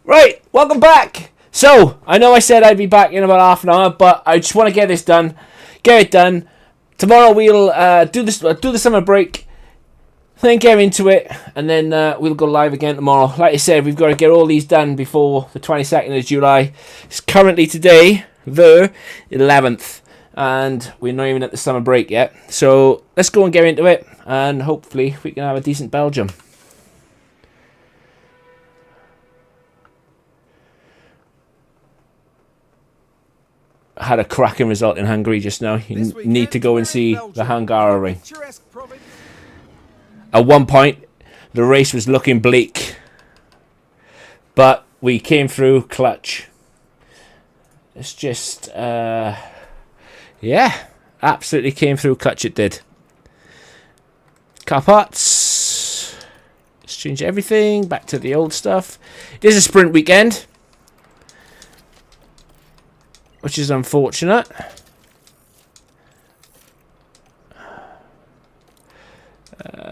Right, welcome back. So, I know I said I'd be back in about half an hour, but I just want to get this done. Get it done. Tomorrow we'll do the summer break, then get into it, and then we'll go live again tomorrow. Like I said, we've got to get all these done before the 22nd of July. It's currently today, the 11th, and we're not even at the summer break yet. So, let's go and get into it, and hopefully we can have a decent Belgium. Had a cracking result in Hungary just now. You need to go and see the Hungary. At one point, the race was looking bleak, but we came through clutch. It's just, yeah, absolutely came through clutch. It did. Car parts, let's change everything back to the old stuff. It is a sprint weekend, which is unfortunate.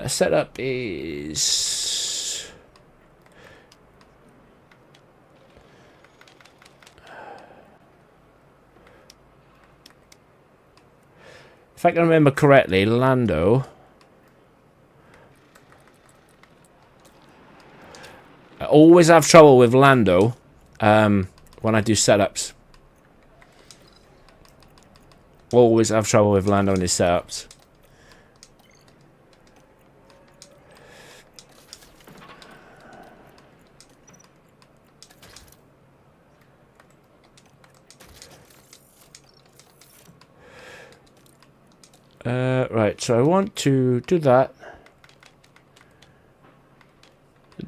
Setup is... If I can remember correctly, Lando... I always have trouble with Lando when I do setups. Always have trouble with Lando in his setups. Right, so I want to do that.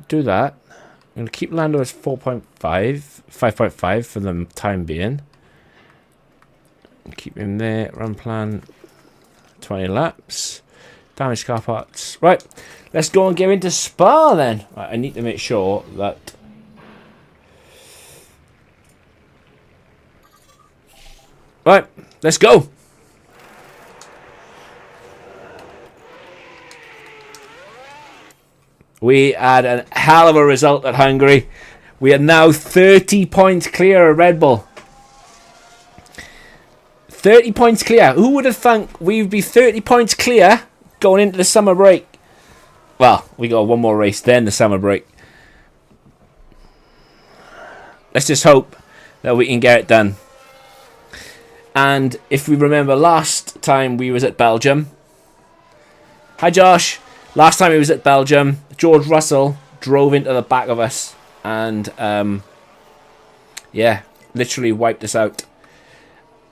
Do that. I'm going to keep Lando as 5.5 for the time being. Keep him there. Run plan 20 laps. Damaged car parts. Right, let's go and get into Spa then. Right, I need to make sure that... Right, let's go. We had a hell of a result at Hungary. We are now 30 points clear of Red Bull. 30 points clear. Who would have thunk we'd be 30 points clear going into the summer break? Well, we got one more race, then the summer break. Let's just hope that we can get it done. And if we remember last time we was at Belgium. Hi Josh. Last time he was at Belgium, George Russell drove into the back of us and, yeah, literally wiped us out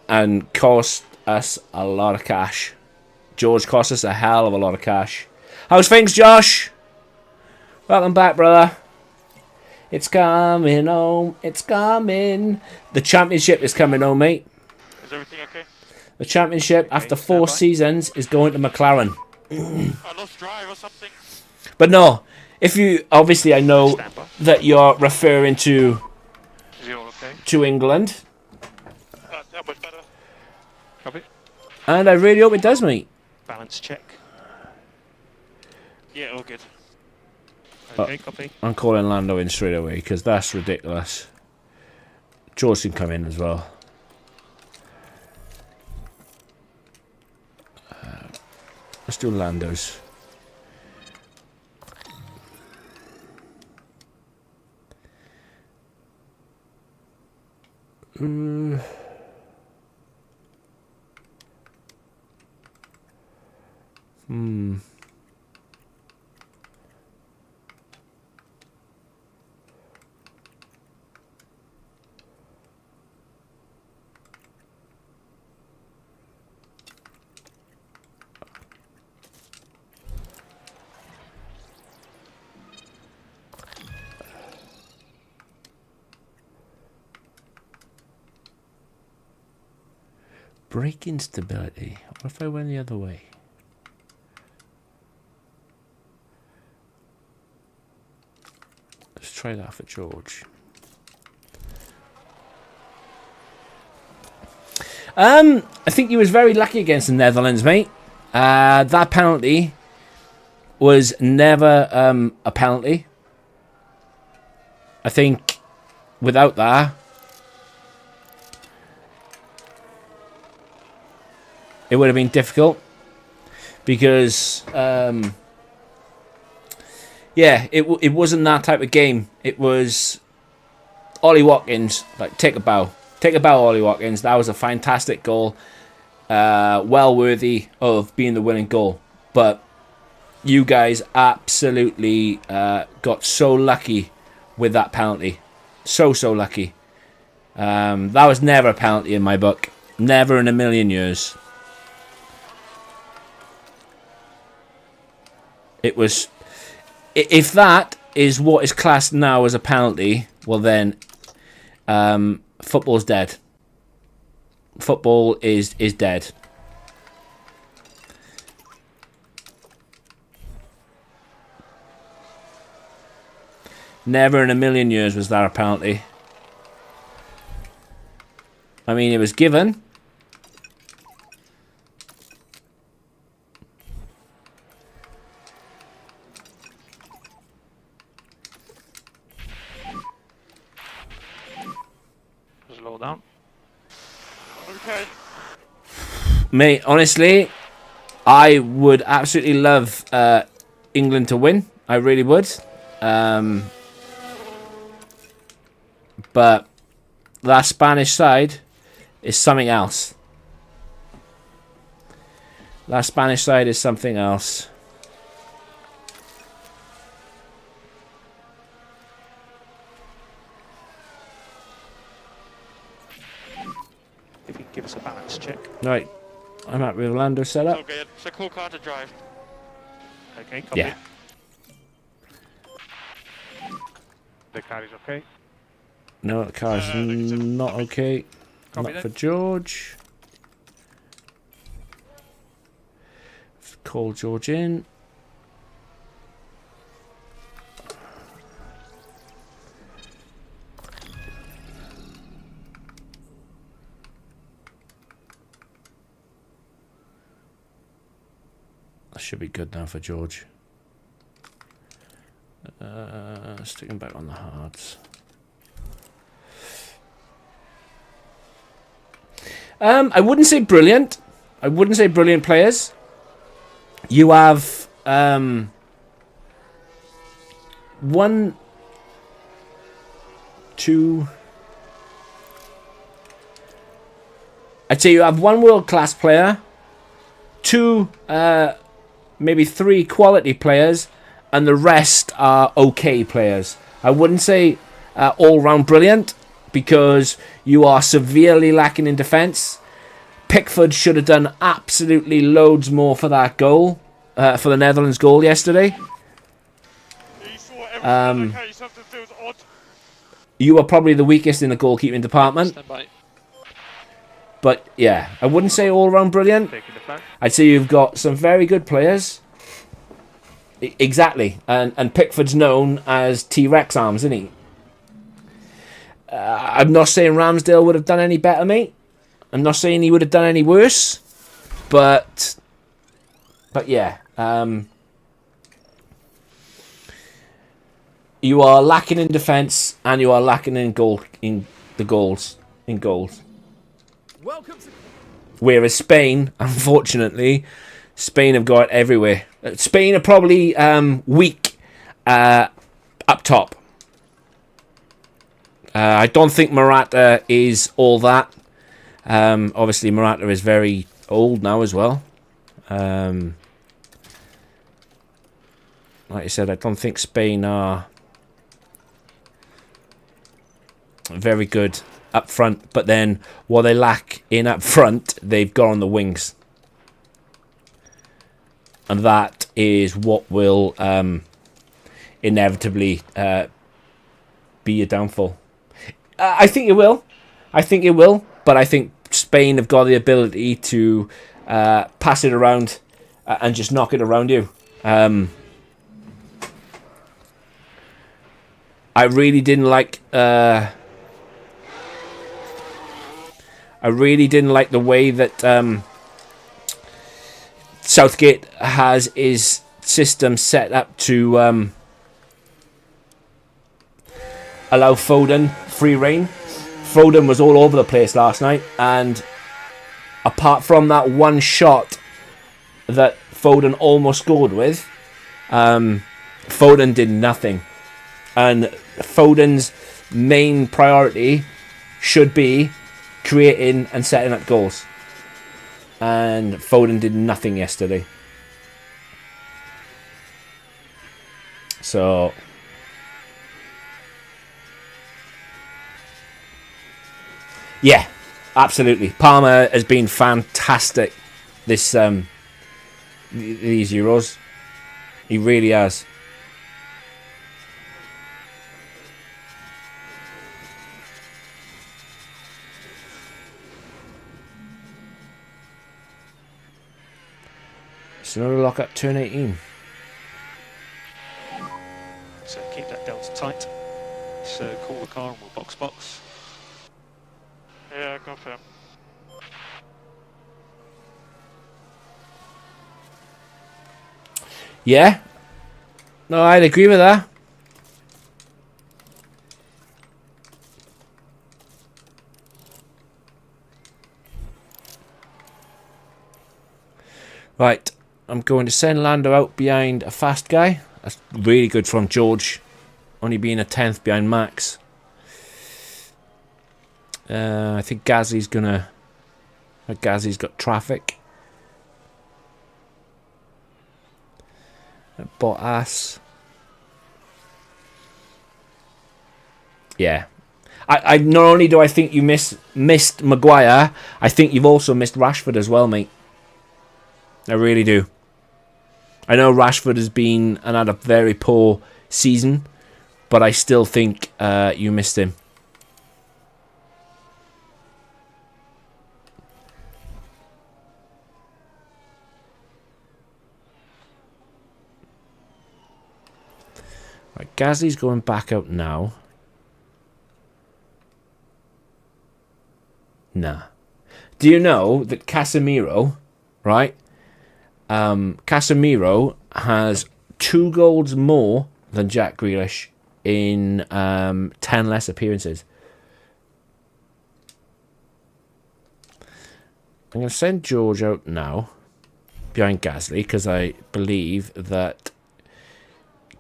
and cost us a lot of cash. George cost us a hell of a lot of cash. How's things, Josh? Welcome back, brother. It's coming home. It's coming. The championship is coming home, mate. Is everything okay? The championship, okay, after 4 seasons, is going to McLaren. I lost drive or something. But no, if you obviously I know that you're referring to England. That much better. Copy. And I really hope it does, mate. Balance check. Yeah, all good. Okay, copy. I'm calling Lando in straight away because that's ridiculous. George can come in as well. Let's do Lando's. Brake instability. What if I went the other way? Let's try that for George. I think he was very lucky against the Netherlands, mate. That penalty was never a penalty. I think without that, it would have been difficult because, yeah, it wasn't that type of game. It was Ollie Watkins, like, take a bow. Take a bow, Ollie Watkins. That was a fantastic goal. Well worthy of being the winning goal. But you guys absolutely got so lucky with that penalty. So lucky. That was never a penalty in my book. Never in a million years. It was... If that is what is classed now as a penalty, well then, football's dead. Football is dead. Never in a million years was that a penalty. I mean, it was given. Just low down. Okay. Mate, honestly, I would absolutely love England to win. I really would. But that Spanish side is something else. That Spanish side is something else. If you can give us a balance check. Right. I'm happy with Lando set up. Okay, it's a cool car to drive. Okay, copy. Yeah. The car is okay. No, the car's not okay. Copy Not that. for George. Call George in. That should be good now for George. Sticking back on the hards. I wouldn't say brilliant. I wouldn't say brilliant players. You have one, two. I'd say you have one world-class player, two, maybe three quality players, and the rest are okay players. I wouldn't say all-round brilliant, because you are severely lacking in defence. Pickford should have done absolutely loads more for that goal, for the Netherlands goal yesterday. You are probably the weakest in the goalkeeping department. But yeah, I wouldn't say all-round brilliant. I'd say you've got some very good players. Exactly, and Pickford's known as T-Rex arms, isn't he? I'm not saying Ramsdale would have done any better, mate. I'm not saying he would have done any worse, but yeah, you are lacking in defence and you are lacking in goals. Whereas Spain, unfortunately, Spain have got it everywhere. Spain are probably weak up top. I don't think Morata is all that. Obviously, Morata is very old now as well. Like I said, I don't think Spain are very good up front. But then, what they lack in up front, they've got on the wings. And that is what will inevitably be a downfall. I think it will. But I think Spain have got the ability to pass it around and just knock it around you. I really didn't like. I really didn't like the way that Southgate has his system set up to allow Foden free reign. Foden was all over the place last night, and apart from that one shot that Foden almost scored with, Foden did nothing. And Foden's main priority should be creating and setting up goals. And Foden did nothing yesterday. So yeah, absolutely. Palmer has been fantastic this these Euros. He really has. It's another lock up turn 18. So keep that delta tight. So call the car and we'll box. Yeah, confirm. Yeah. No, I'd agree with that. Right. I'm going to send Lando out behind a fast guy. That's really good from George. Only being a 10th behind Max. I think Gasly's gonna... Gasly's got traffic. Bottas. Yeah. I not only do I think you missed Maguire, I think you've also missed Rashford as well, mate. I really do. I know Rashford has been and had a very poor season, but I still think you missed him. Right, Gasly's going back out now. Nah. Do you know that Casemiro, right? Casemiro has 2 goals more than Jack Grealish in 10 less appearances. I'm going to send George out now behind Gasly because I believe that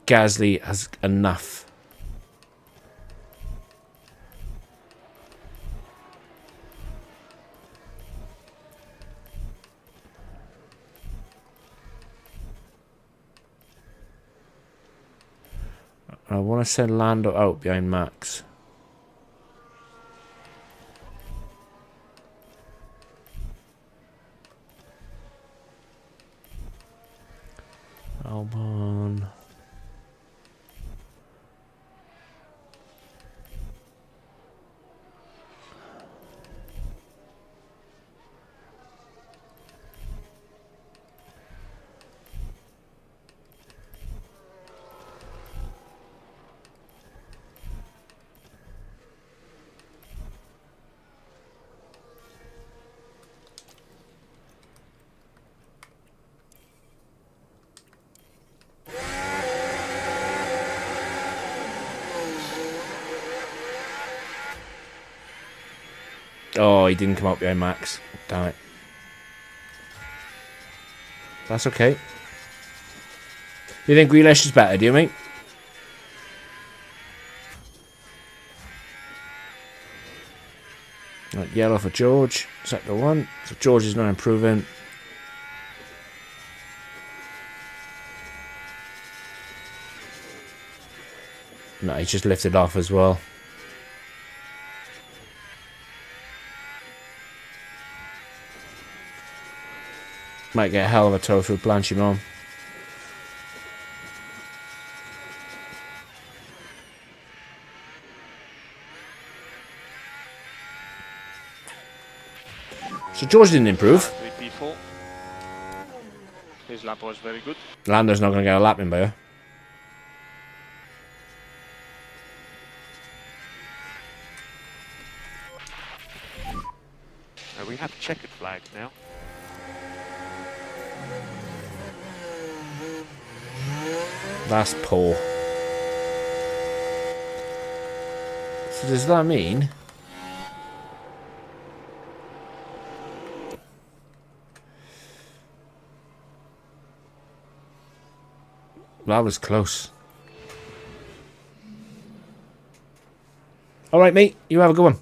Gasly has enough. I want to send Lando out behind Max. Albon. Oh, he didn't come up behind Max. Damn it. That's okay. You think Grealish is better, do you, mate? Right, yellow for George. Sector 1. So George is not improving. No, he's just lifted off as well. Might get a hell of a tow through Blanchimon. So George didn't improve. 3P4. His lap was very good. Lando's not going to get a lap in by her. We have checkered flag now. That's poor. So does that mean... That was close. Alright, mate. You have a good one.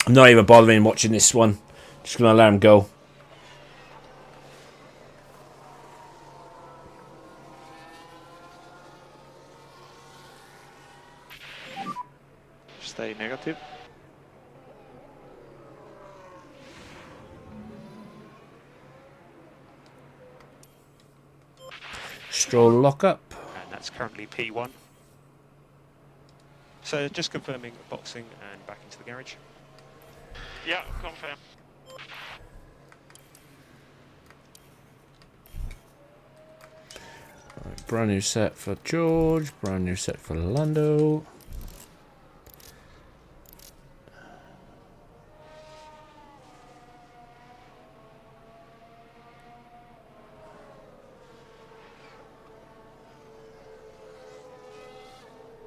I'm not even bothering watching this one. Just gonna let him go. Stay negative. Stroll lock up. And that's currently P1. So just confirming boxing and back into the garage. Yeah, confirm. Right, brand new set for George. Brand new set for Lando.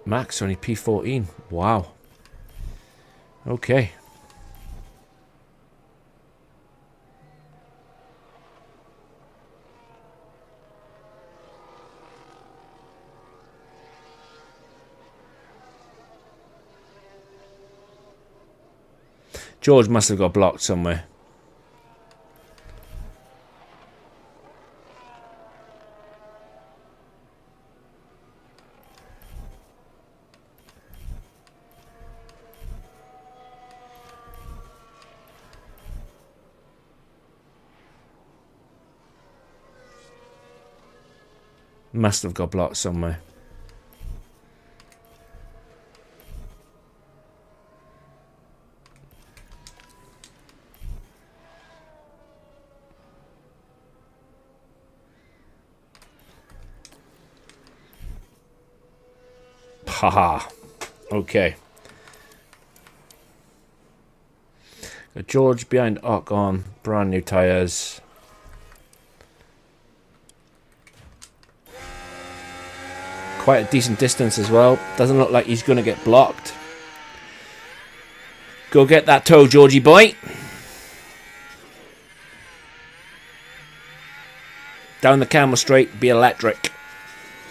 Max only P14. Wow. Okay. George must have got blocked somewhere. Must have got blocked somewhere. Haha. Okay. Got George behind Ocon. Brand new tyres. Quite a decent distance as well. Doesn't look like he's going to get blocked. Go get that toe, Georgie boy. Down the camel straight. Be electric.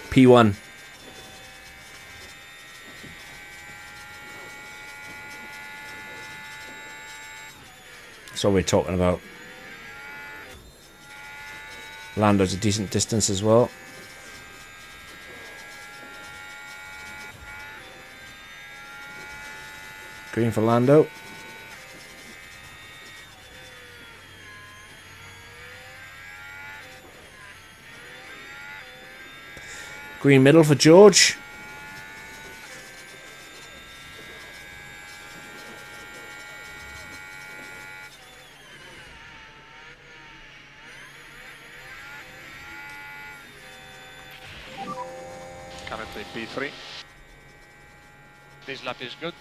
P1. That's what we're talking about. Lando's a decent distance as well. Green for Lando. Green middle for George. Currently P3. This lap is good.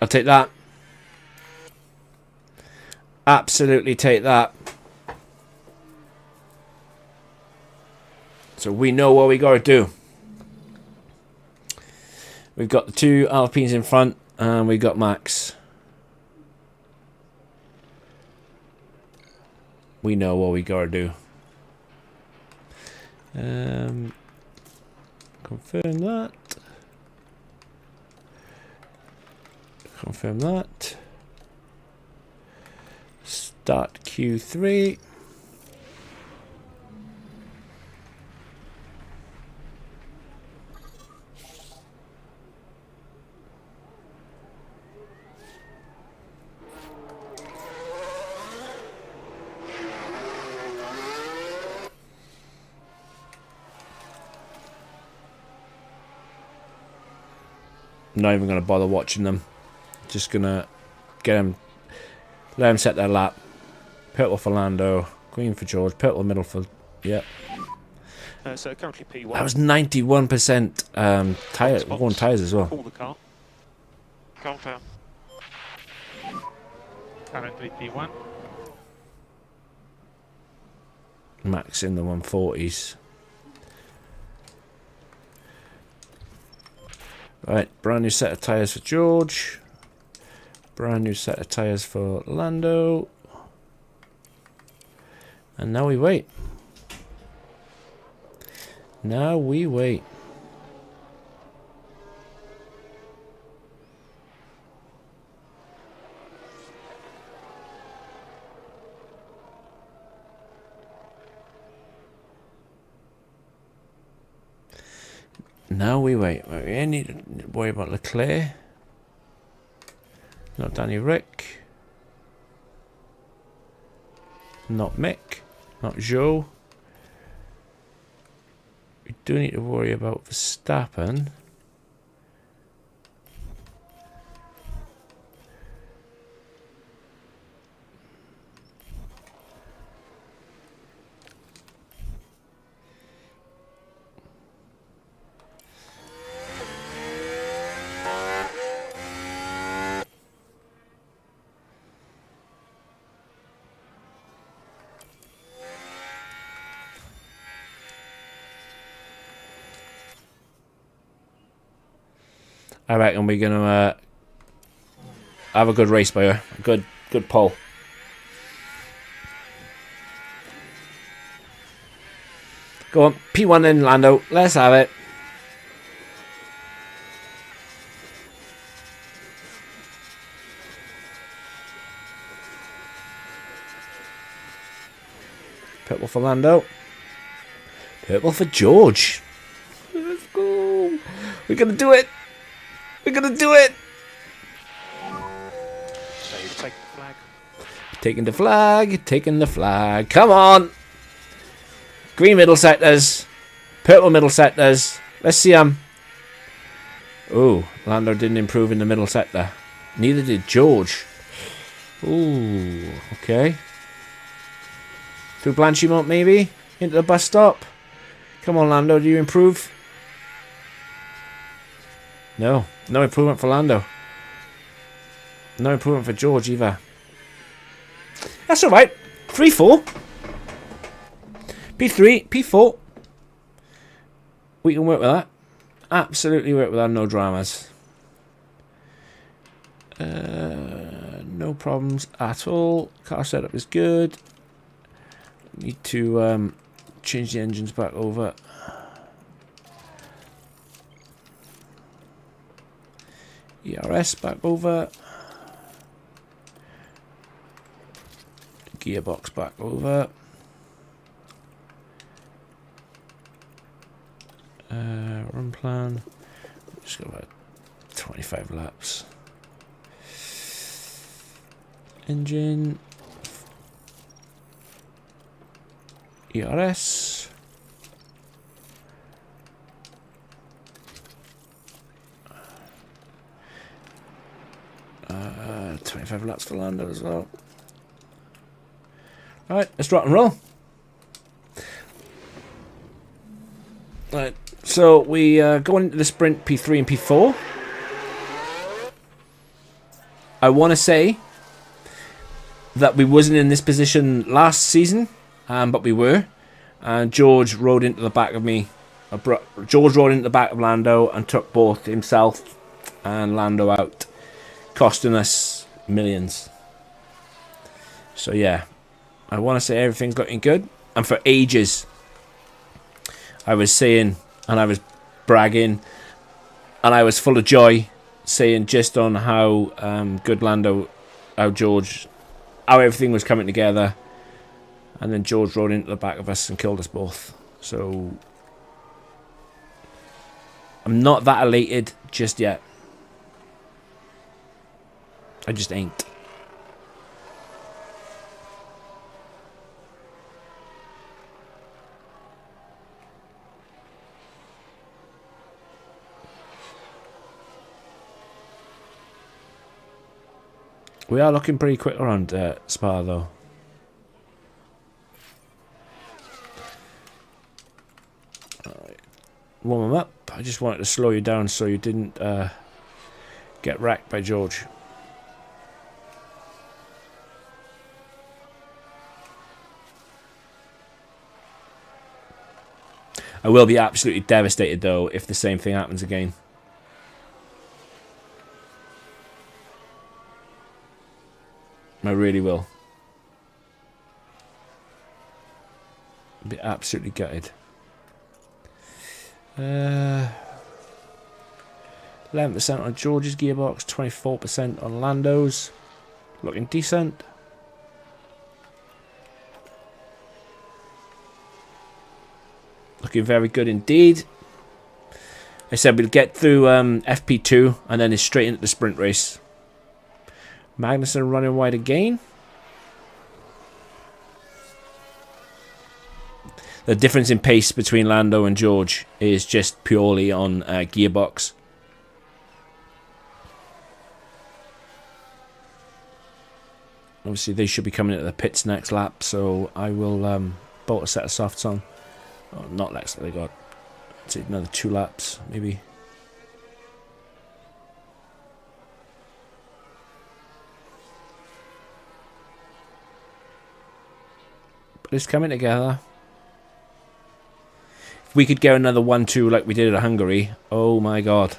I'll take that. Absolutely take that. So we know what we got to do. We've got the two Alpines in front and we've got Max. We know what we got to do. Confirm that. Confirm that. Start Q3. Not even going to bother watching them. Just going to get them, let them set their lap. Purple for Lando, green for George, purple middle for, yep. So currently P1. That was 91% tire, worn tyres as well. Call the car. Confirm. Currently P1. Max in the 140s. Right, brand new set of tyres for George. Brand new set of tyres for Lando. And now we wait. Now we wait. Now we wait. We ain't need to worry about Leclerc. Not Danny Rick. Not Mick. Not Joe. We do need to worry about Verstappen. I reckon we're gonna have a good race by her. A good pole. Go on, P1 in Lando. Let's have it. Purple for Lando. Purple for George. Let's go. We're gonna do it. We're gonna do it! So you've taken the flag. Taking the flag, taking the flag. Come on! Green middle sectors. Purple middle sectors. Let's see them. Ooh, Lando didn't improve in the middle sector. Neither did George. Ooh, okay. Through Blanchimont maybe? Into the bus stop? Come on, Lando, do you improve? No. No improvement for Lando. No improvement for George either. That's alright. 3-4. P3, P4. We can work with that. Absolutely work with that. No dramas. No problems at all. Car setup is good. Need to change the engines back over. ERS back over. Gearbox back over. Run plan. Just go about 25 laps. Engine. ERS. 25 laps for Lando as well. Alright, let's rock and roll. Alright, so we go into the sprint P3 and P4. I want to say that we wasn't in this position last season, but we were. And George rode into the back of me. George rode into the back of Lando and took both himself and Lando out, costing us millions. So yeah, I want to say everything's looking good. And for ages, I was saying, and I was bragging, and I was full of joy, saying just on how good Lando, how George how everything was coming together. And then George rode into the back of us and killed us both. So I'm not that elated just yet. I just ain't. We are looking pretty quick around Spa though. Warm them up. I just wanted to slow you down so you didn't get wrecked by George. I will be absolutely devastated though if the same thing happens again. I really will. I'll be absolutely gutted. 11% on George's gearbox, 24% on Lando's. Looking decent. Looking very good indeed. I said we'll get through FP2 and then it's straight into the sprint race. Magnussen running wide again. The difference in pace between Lando and George is just purely on gearbox. Obviously, they should be coming into the pits next lap, so I will bolt a set of softs on. Oh, not next, they got another 2 laps, maybe. But it's coming together. If we could get another 1-2 like we did at Hungary, oh my god.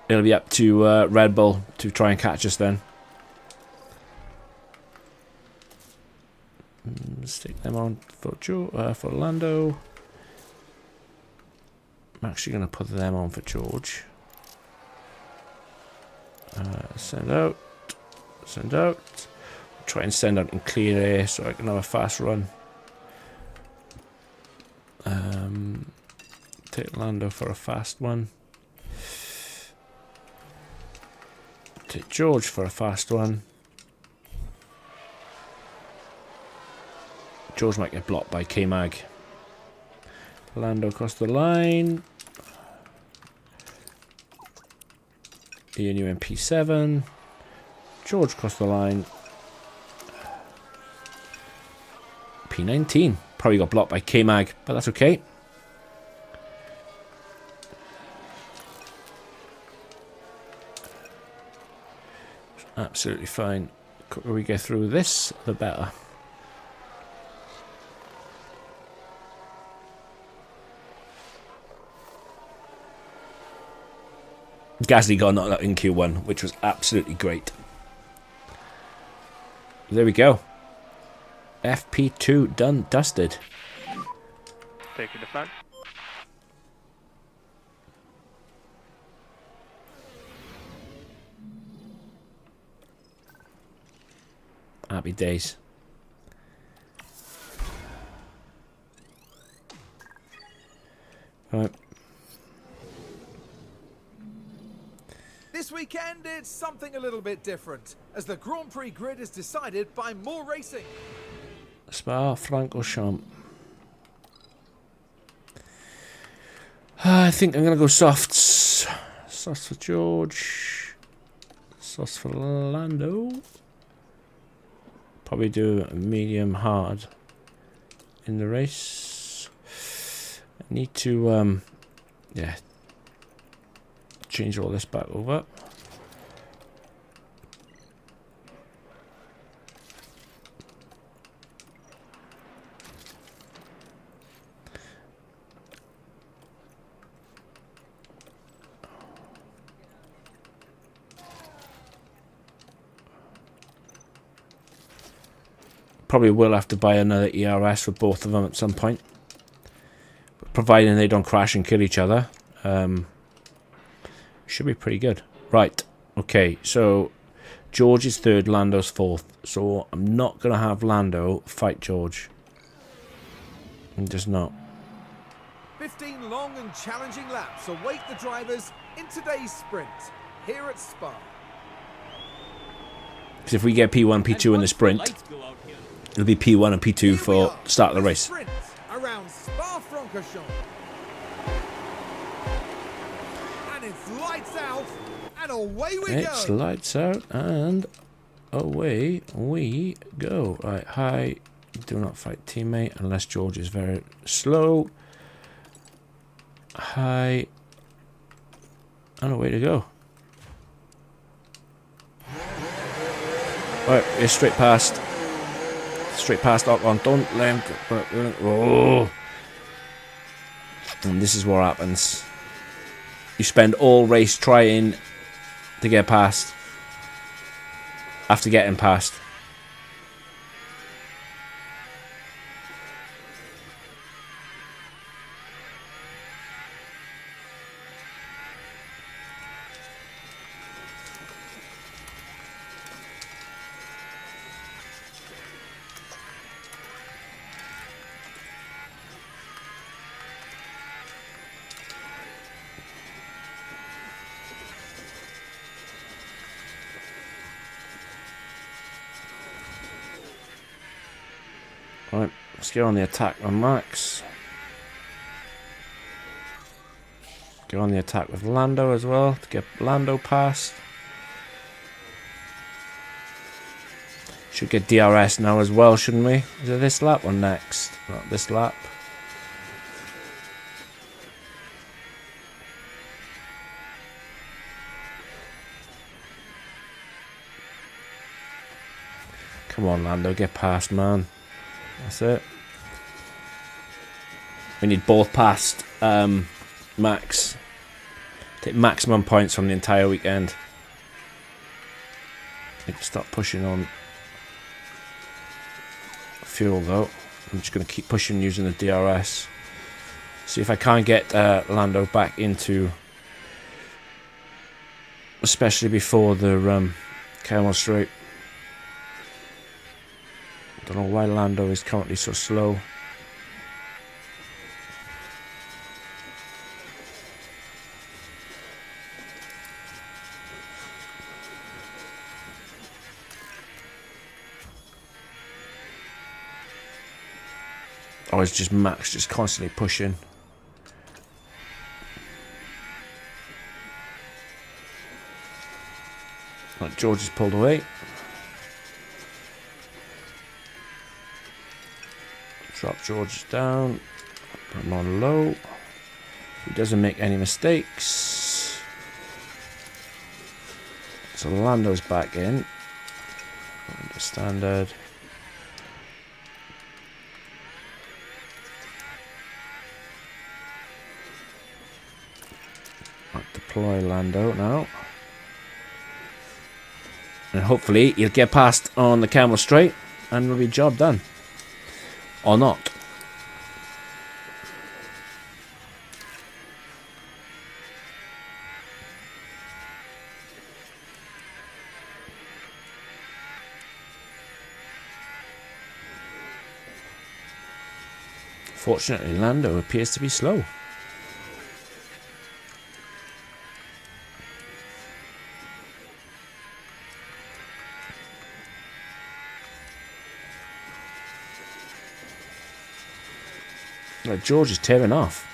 It'll be up to Red Bull to try and catch us then. Stick them on for Lando. I'm actually going to put them on for George. Send out. Send out. Try and send out in clear air so I can have a fast run. Take Lando for a fast one. Take George for a fast one. George might get blocked by K-Mag. Lando across the line. ENU MP7. George across the line. P19. Probably got blocked by K-Mag, but that's okay. Absolutely fine. The quicker we get through this, the better. Gasly got knocked out in Q1, which was absolutely great. There we go. FP2 done, dusted. Taking the flag. Happy days. Right. This weekend, it's something a little bit different, as the Grand Prix grid is decided by more racing. Spa de Francorchamps. I think I'm going to go softs. Softs for George. Softs for Lando. Probably do a medium hard in the race. I need to, yeah, change all this back over. Probably will have to buy another ERS for both of them at some point, providing they don't crash and kill each other. Should be pretty good. Right, okay, so George is third, Lando's fourth. So I'm not going to have Lando fight George. I'm just not. 15 long and challenging laps await the drivers in today's sprint here at Spa. Because if we get P1, P2 in the sprint, it'll be P1 and P2 for the start of the race. Sprint around Spa Francorchamps. And it's lights out and away we It's go. lights out and away we go. Right, hi. Do not fight teammate unless George is very slow. Hi. And away to go. Right, we're straight past. Straight past Ocon. Don't let him. Oh. And this is what happens. You spend all race trying to get past. After getting past. Right, let's get on the attack on Max. Go on the attack with Lando as well to get Lando past. Should get DRS now as well, shouldn't we? Is it this lap or next? Not this lap. Come on, Lando, get past, man. That's it. We need both past Max. Take maximum points from the entire weekend. Need to start pushing on fuel though. I'm just going to keep pushing using the DRS. See if I can't get Lando back into, especially before the Camel Straight. Don't know why Lando is currently so slow. Oh, it's just Max just constantly pushing. Right, George has pulled away. Drop George down. Put him on low. He doesn't make any mistakes. So Lando's back in. Under standard. Right, deploy Lando now. And hopefully he'll get past on the Camel Straight and will be job done. Or not. Fortunately, Lando appears to be slow. Like George is tearing off.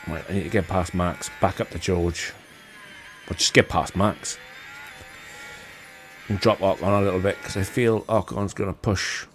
Right, I need to get past Max, back up to George. But just get past Max. And drop Ocon a little bit, because I feel Ocon's going to push.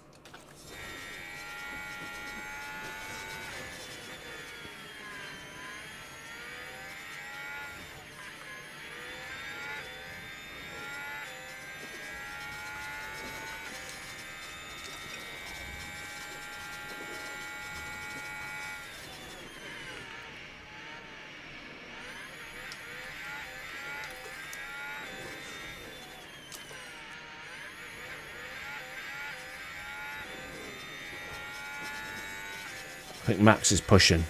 think Max is pushing.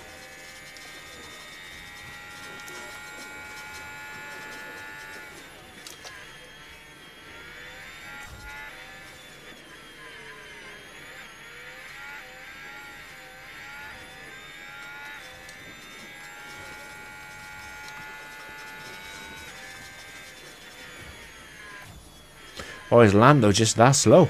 Or is Lando just that slow?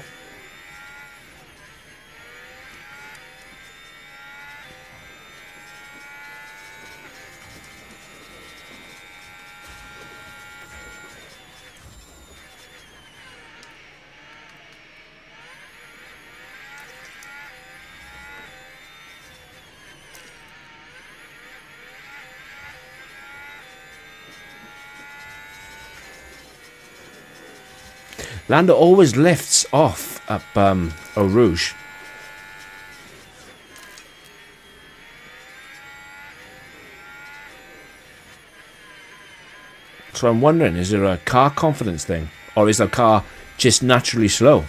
Lando always lifts off up Eau Rouge. So I'm wondering, is there a car confidence thing? Or is the car just naturally slow?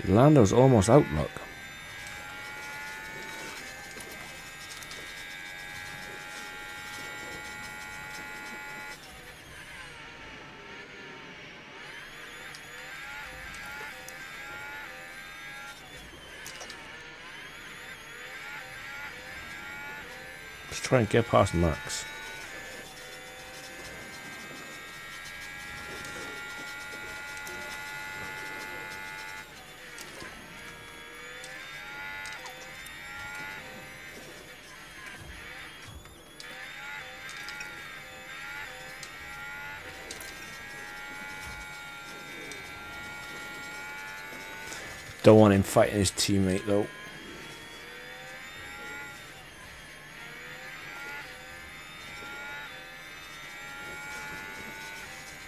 Lando's almost out, look. Let's try and get past Max. Don't want him fighting his teammate though.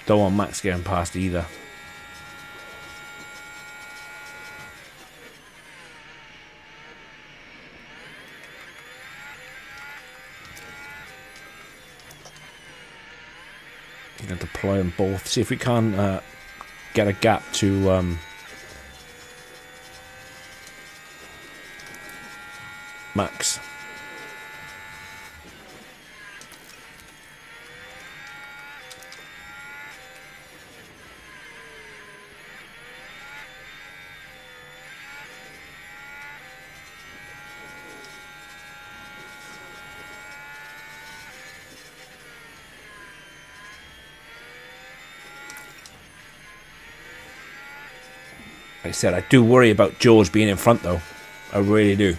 Don't want Max getting past either. I'm going to deploy them both. See if we can get a gap to Max. Like I said, I do worry about George being in front though. I really do.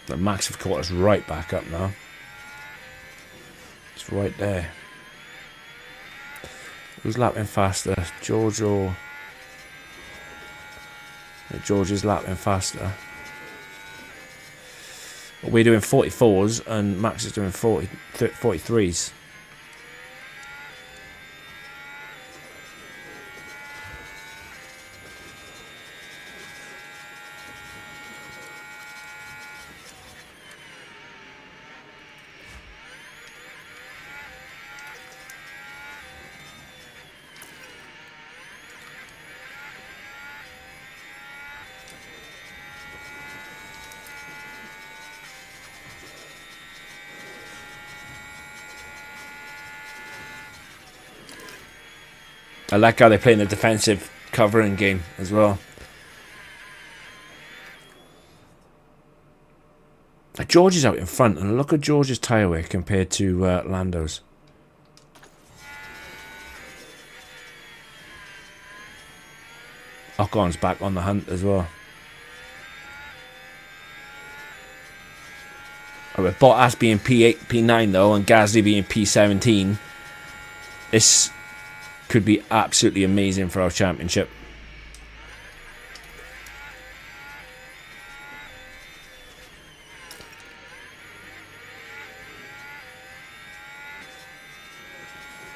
But Max have caught us right back up now. It's right there. Who's lapping faster? George or... George is lapping faster. But we're doing 44s and Max is doing 43s. I like how they're playing the defensive covering game as well. George is out in front, and look at George's tyre wear compared to Lando's. Ocon's back on the hunt as well. With Bottas being P8, P9 though, and Gasly being P17, this could be absolutely amazing for our championship.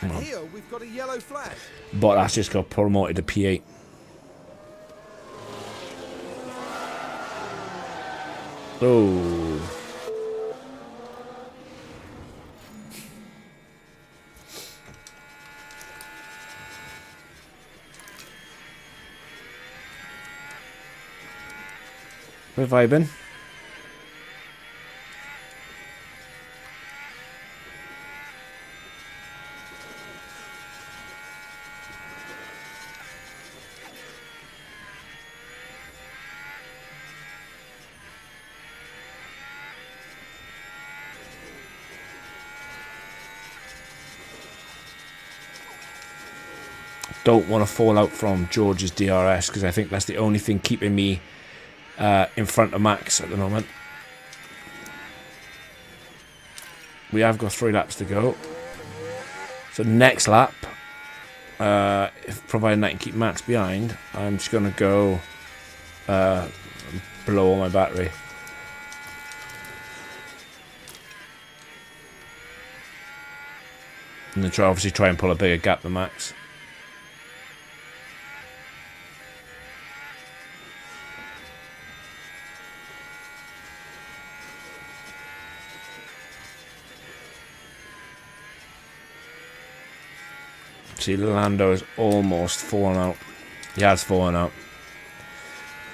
And here we've got a yellow flag. But that's just got promoted to P8. Oh. We're vibing. Don't want to fall out from George's DRS because I think that's the only thing keeping me in front of Max at the moment. We have got 3 laps to go. So next lap, if providing I can keep Max behind, I'm just going to go blow all my battery. And then obviously try and pull a bigger gap than Max. See, Lando is almost fallen out. He has fallen out.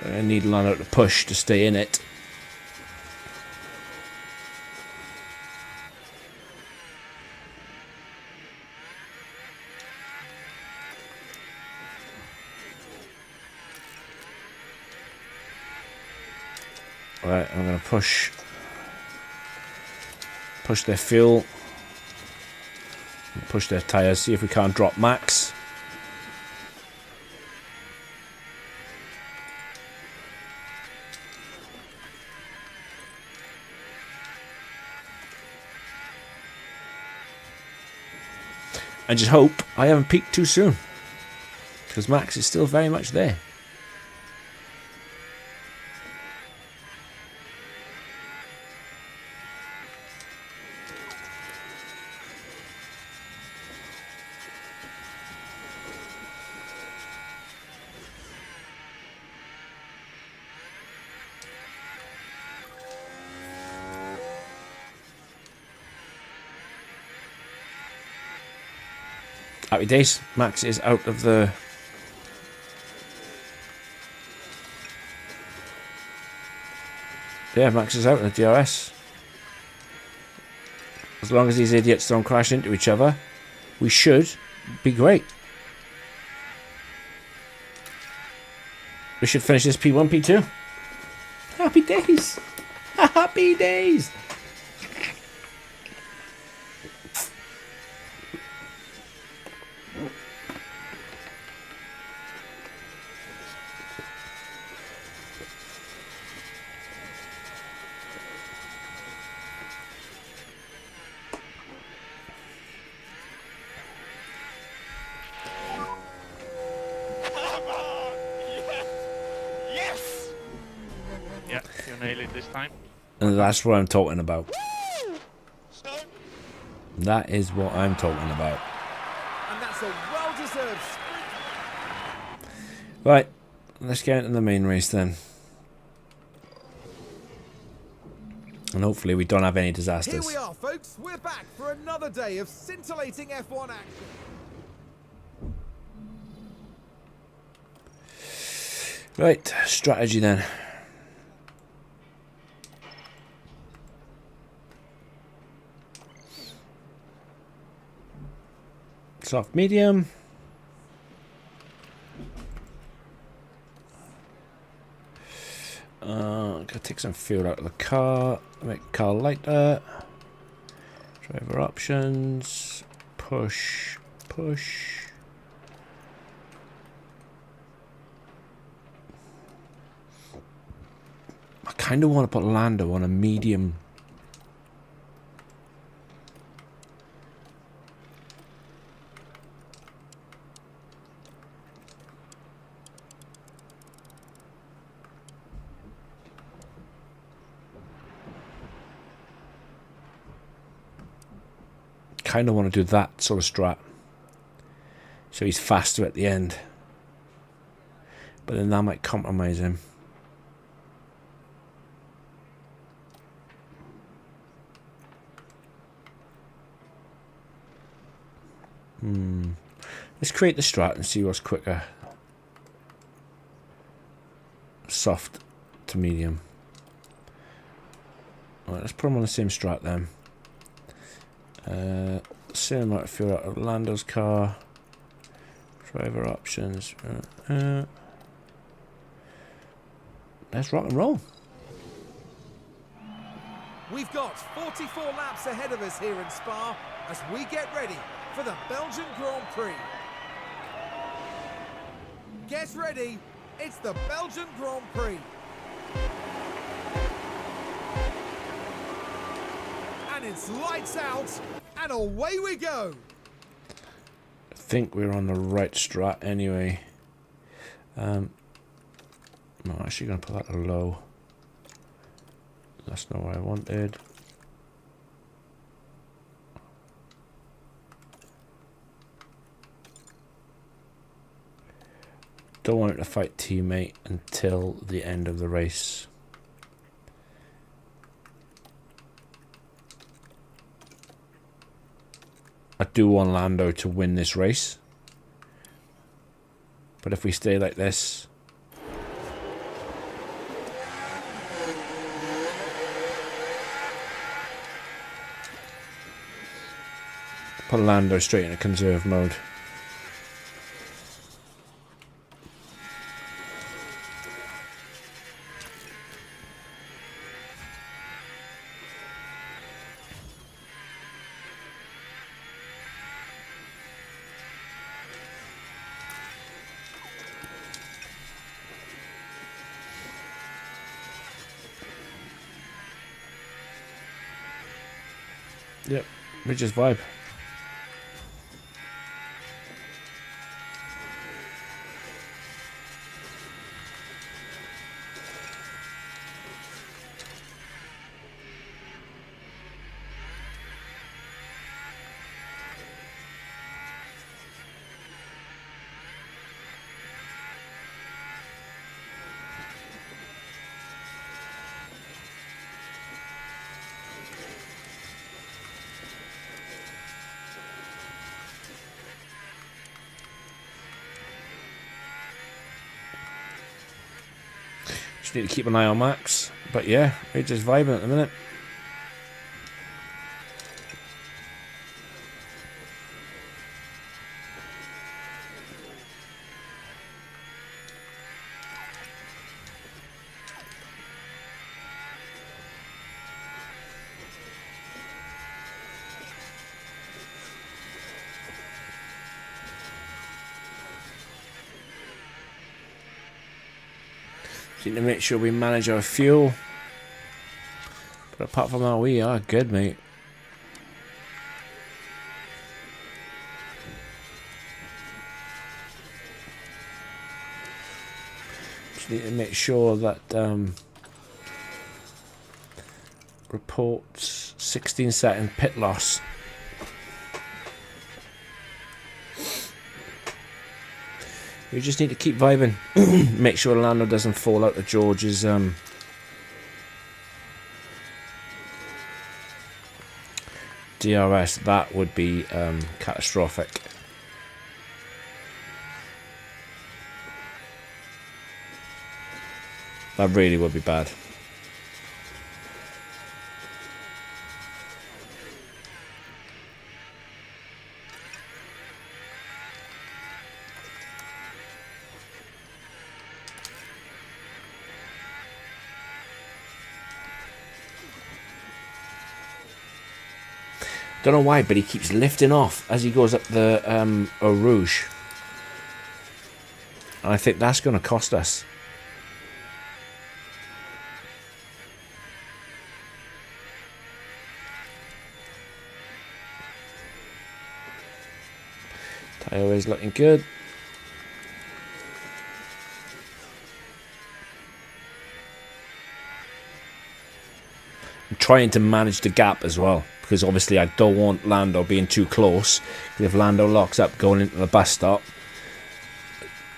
I need Lando to push to stay in it. Right, I'm going to push their fuel. Push their tyres, see if we can't drop Max. And just hope I haven't peaked too soon, because Max is still very much there. Happy days. Max is out of the... Yeah, Max is out of the DRS. As long as these idiots don't crash into each other, we should be great. We should finish this P1, P2. Happy days. Happy days. This time. And that's what I'm talking about. That is what I'm talking about. And that's a well-deserved sprint. Right, let's get into the main race then. And hopefully we don't have any disasters. Here we are, folks. We're back for another day of scintillating F1 action. Right, strategy then. Soft medium. Gotta take some fuel out of the car. Make the car lighter. Driver options. Push. Push. I kind of want to put Lando on a medium. kind of want to do that sort of strat. So he's faster at the end. But then that might compromise him. Let's create the strat and see what's quicker. Soft to medium. Alright, let's put him on the same strat then. Same amount of fuel out of Lando's car. Driver options. Let's rock and roll. We've got 44 laps ahead of us here in Spa as we get ready for the Belgian Grand Prix. Get ready, it's the Belgian Grand Prix. And it's lights out, and away we go. I think we're on the right strat anyway. No, actually going to put that to low. That's not what I wanted. Don't want to fight teammate until the end of the race. I do want Lando to win this race. But if we stay like this... Put Lando straight into conserve mode. Yep, we just vibe. Just need to keep an eye on Max. But yeah, we're just vibing at the minute. Need to make sure we manage our fuel. But apart from that, we are good, mate. Just need to make sure that reports 16-second pit loss. We just need to keep vibing. Make sure Lando doesn't fall out of George's DRS. That would be catastrophic. That really would be bad. Don't know why, but he keeps lifting off as he goes up the Eau Rouge. And I think that's going to cost us. Tyre is looking good. I'm trying to manage the gap as well, because obviously I don't want Lando being too close. If Lando locks up going into the bus stop,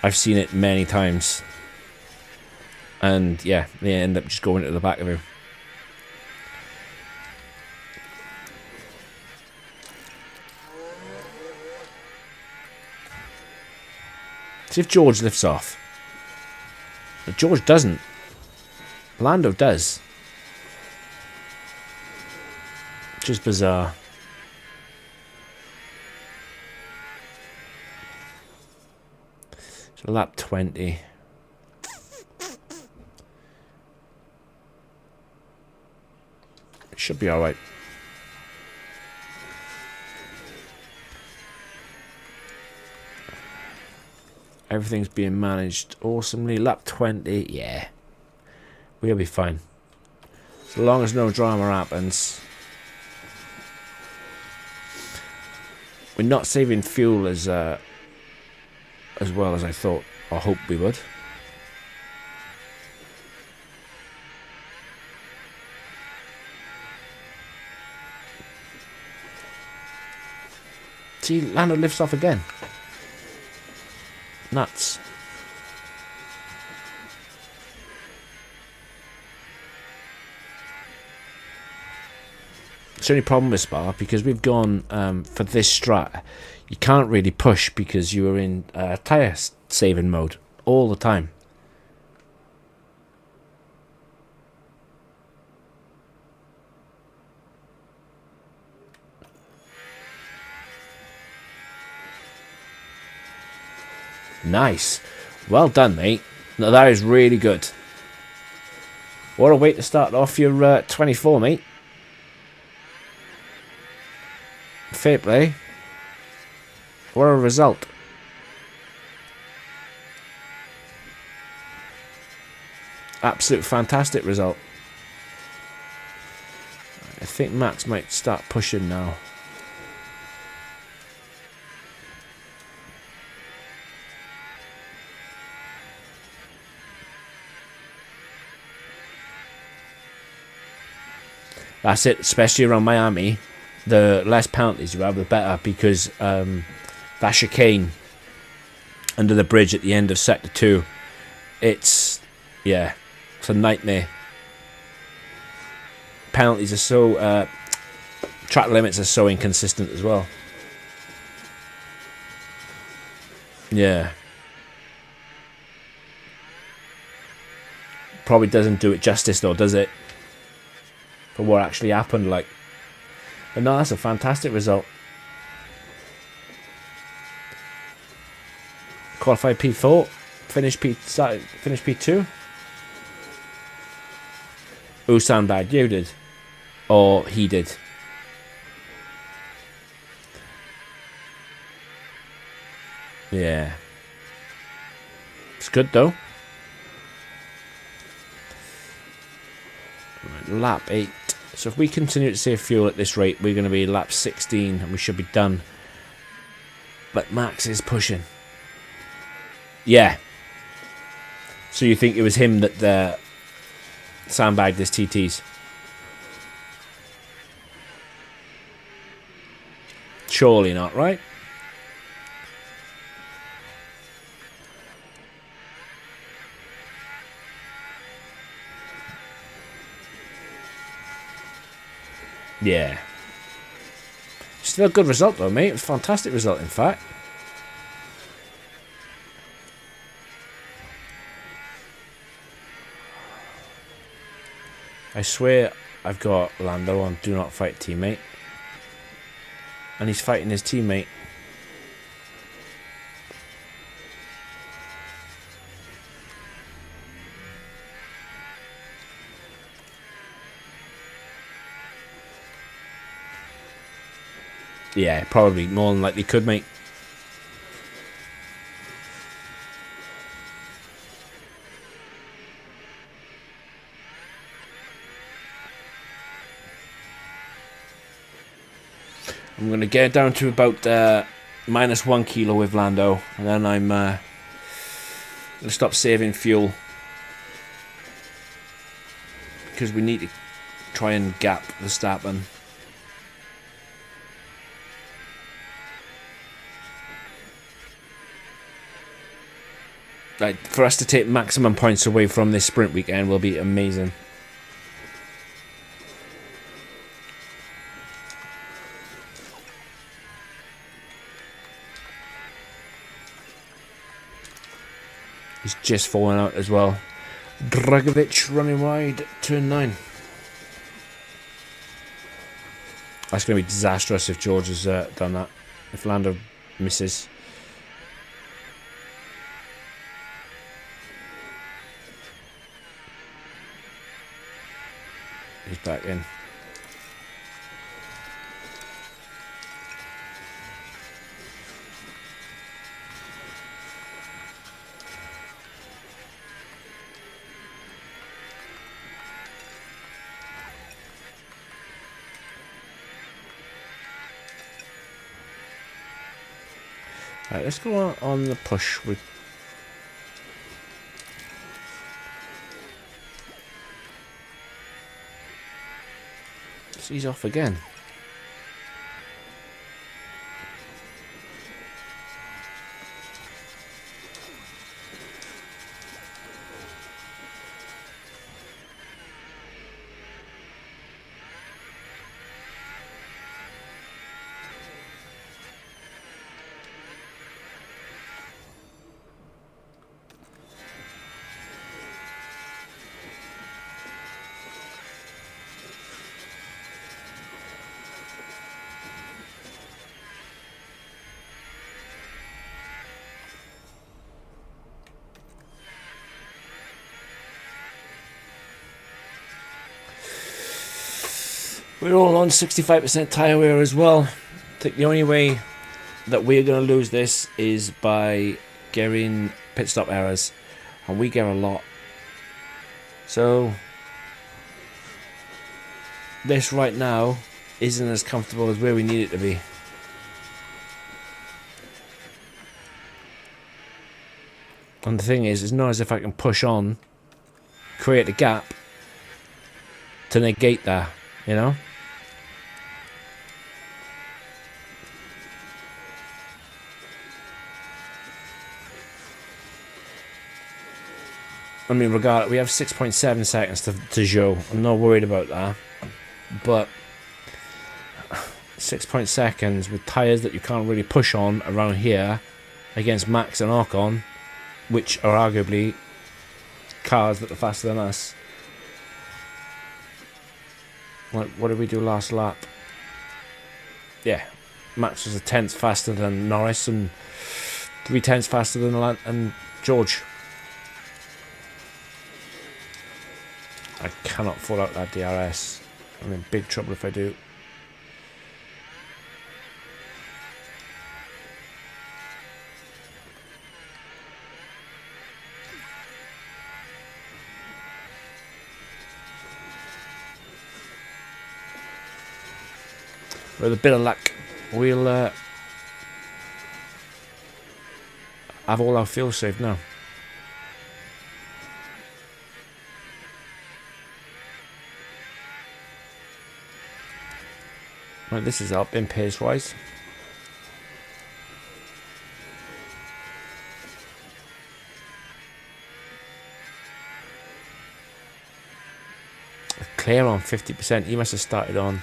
I've seen it many times, and yeah, they end up just going to the back of him. See if George lifts off. But George doesn't. Lando does. Which is bizarre. So lap 20. It should be alright. Everything's being managed awesomely. Lap 20, yeah. We'll be fine. As long as no drama happens. We're not saving fuel as well as I thought or hoped we would. See, Lando lifts off again. Nuts. It's the only problem with Spa, because we've gone for this strat. You can't really push because you are in tyre saving mode all the time. Nice. Well done, mate. No, that is really good. What a way to start off your 24, mate. Fair play. What a result. Absolute fantastic result. I think Max might start pushing now. That's it, especially around Miami. The less penalties you have, the better, because that chicane under the bridge at the end of Sector 2, it's a nightmare. Penalties are so... track limits are so inconsistent as well. Yeah. Probably doesn't do it justice though, does it? For what actually happened, like. But no, that's a fantastic result. Qualified P4, finish P2. Who sound bad? You did, or he did? Yeah, it's good though. Lap 8. So if we continue to save fuel at this rate, we're going to be lap 16 and we should be done. But Max is pushing. Yeah. So you think it was him that sandbagged his TTs? Surely not, right? Yeah. Still a good result though, mate. It was a fantastic result, in fact. I swear I've got Lando on Do Not Fight Teammate. And he's fighting his teammate. Yeah, probably more than likely could, mate. I'm going to get down to about -1 kilo with Lando, and then I'm going to stop saving fuel, because we need to try and gap Verstappen. Like, for us to take maximum points away from this sprint weekend will be amazing. He's just fallen out as well. Dragovic running wide, turn 9. That's going to be disastrous if George has done that. If Lando misses. He's back in. Right, let's go on the push with. He's off again. We're all on 65% tyre wear as well. I think the only way that we're going to lose this is by getting pit stop errors. And we get a lot. So, this right now isn't as comfortable as where we need it to be. And the thing is, it's not as if I can push on, create a gap to negate that, you know? I mean, regardless, we have 6.7 seconds to show. I'm not worried about that. But 6 seconds with tyres that you can't really push on around here against Max and Ocon, which are arguably cars that are faster than us. What did we do last lap? Yeah, Max was a tenth faster than Norris and 3/10 faster than George. I cannot fall out that DRS. I'm in big trouble if I do. With a bit of luck, we'll have all our fuel saved now. Right, this is up in pace wise. Clear on 50%. He must have started on.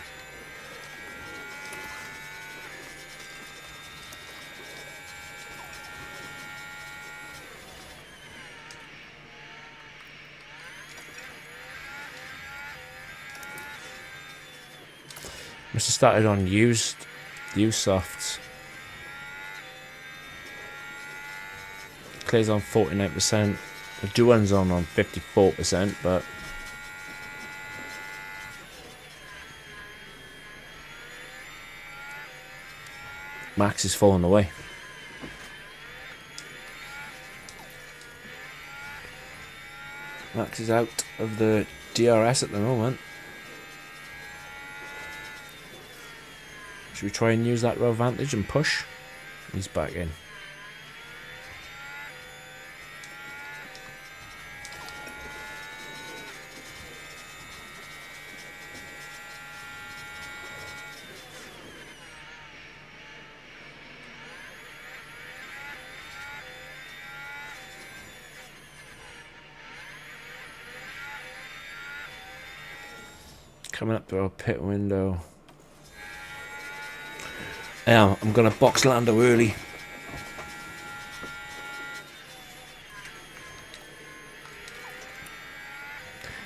Must have started on used softs. Clear's on 49%. The Duan's on 54%, but Max is falling away. Max is out of the DRS at the moment. Should we try and use that row advantage and push? He's back in. Coming up to our pit window. Yeah, I'm going to box Lando early.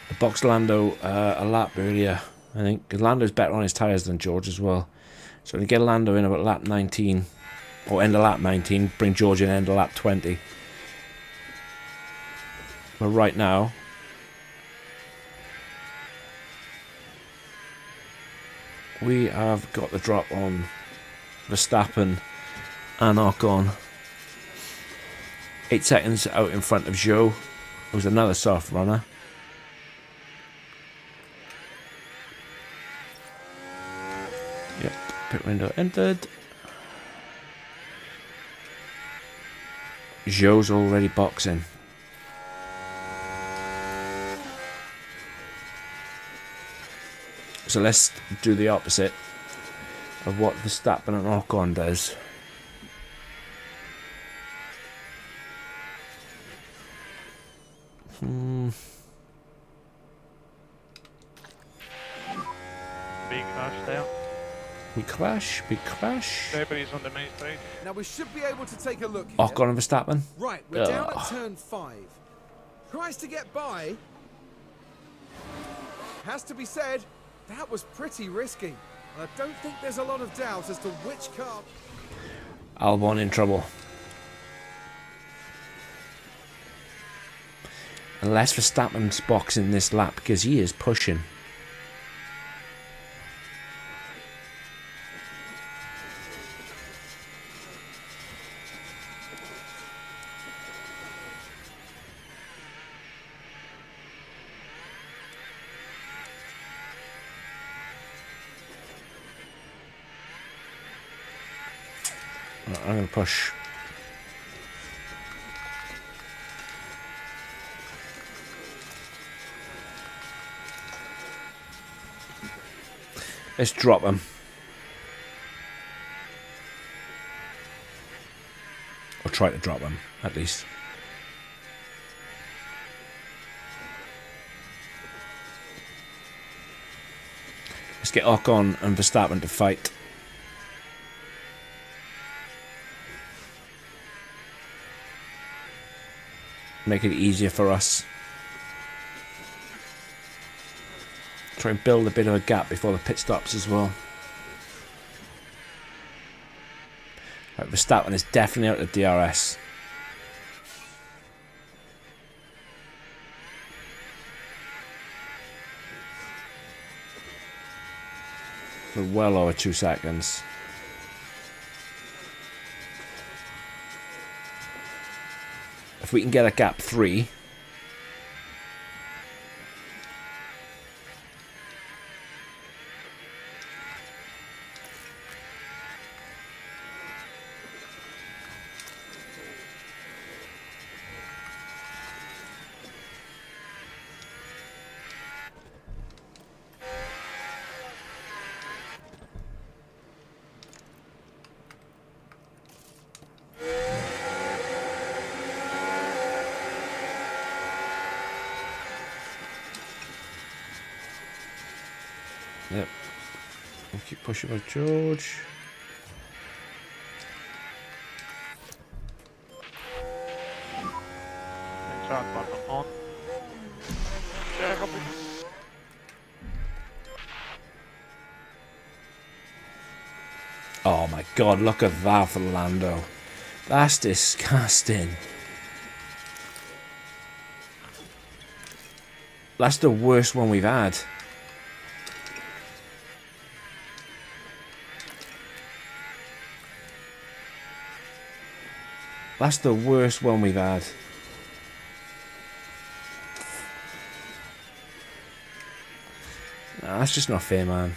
I boxed Lando a lap earlier, I think, because Lando's better on his tyres than George as well. So to get Lando in about lap 19, or end of lap 19, bring George in end of lap 20. But right now, we have got the drop on Verstappen and Ocon. 8 seconds out in front of Zhou, who's another soft runner. Yep, pit window entered. Zhou's already boxing. So let's do the opposite of what Verstappen and Ocon does. Big crash there. We crash. Nobody's on the main stage. Now we should be able to take a look here. Ocon and Verstappen. Right, we're down at turn 5. Tries to get by. Has to be said, that was pretty risky. And I don't think there's a lot of doubt as to which car. Albon in trouble. Unless Verstappen's boxing this lap, because he is pushing. I'm going to push. Let's drop him. Or try to drop him, at least. Let's get Ocon and Verstappen to fight. Make it easier for us. Try and build a bit of a gap before the pit stops as well. Right, Verstappen is definitely out of DRS. We're well over 2 seconds. If we can get a gap 3. Yep. We'll keep pushing with George. Start button on. Yeah, copy. Oh my god, look at that for Lando. That's disgusting. That's the worst one we've had. That's the worst one we've had. Nah, that's just not fair, man.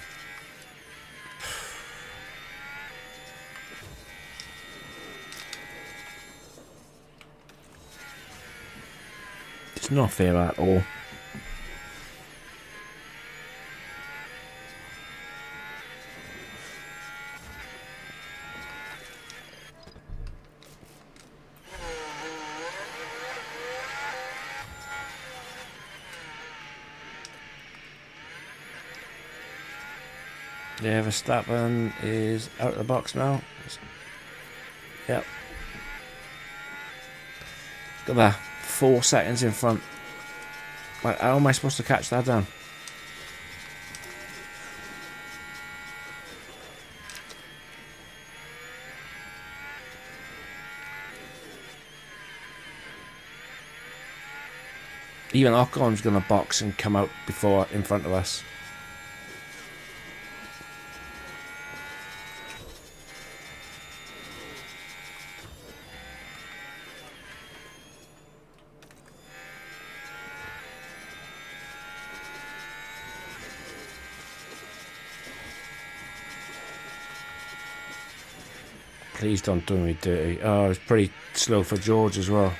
It's not fair at all. Yeah, Verstappen is out of the box now. Yep. Got that 4 seconds in front. Like, how am I supposed to catch that down? Even Ocon's going to box and come out before in front of us. Please don't do me dirty. Oh, it's pretty slow for George as well.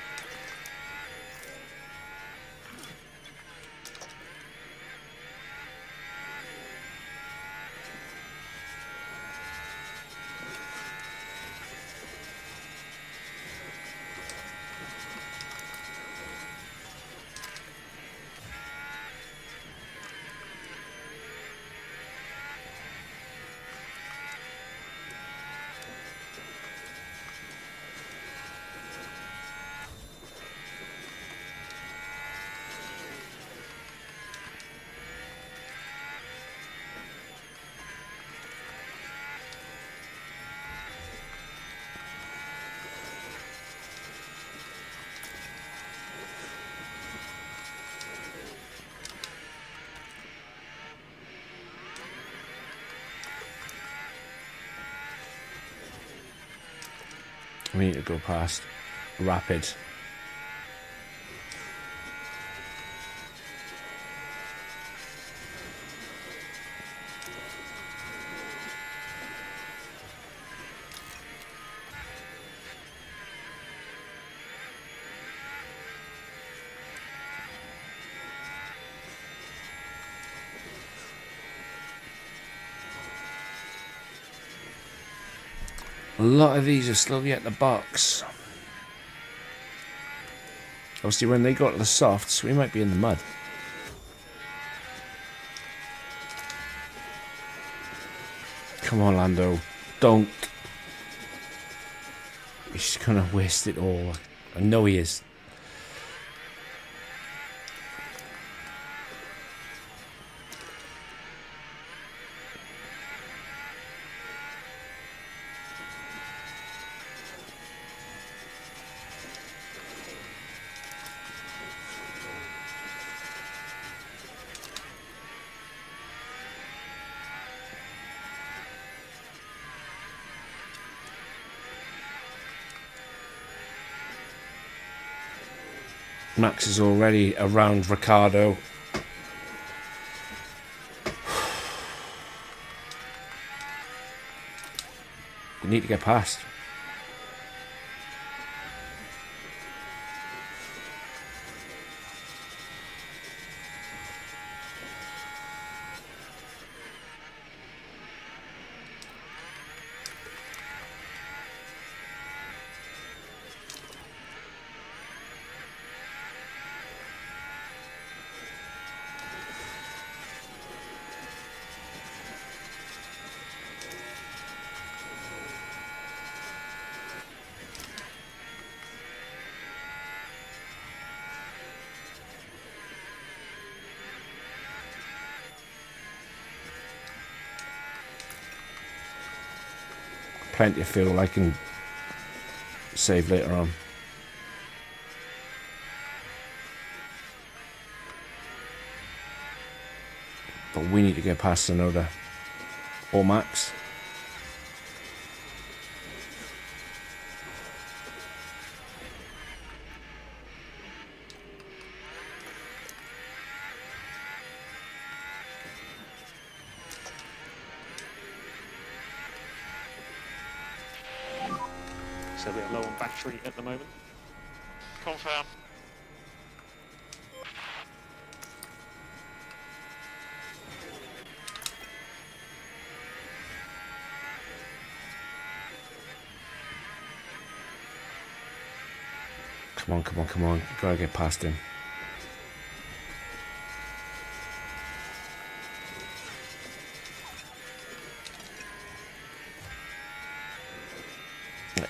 We need to go past Rapid. A lot of these are slowly at the box. Obviously, when they got to the softs, we might be in the mud. Come on, Lando. Don't. He's gonna waste it all. I know he is. Max is already around Riccardo. We need to get past. Plenty of fuel I can save later on. But we need to get past Sonoda or Max. So we are low on battery at the moment. Confirm. Come on, come on, come on. Gotta get past him.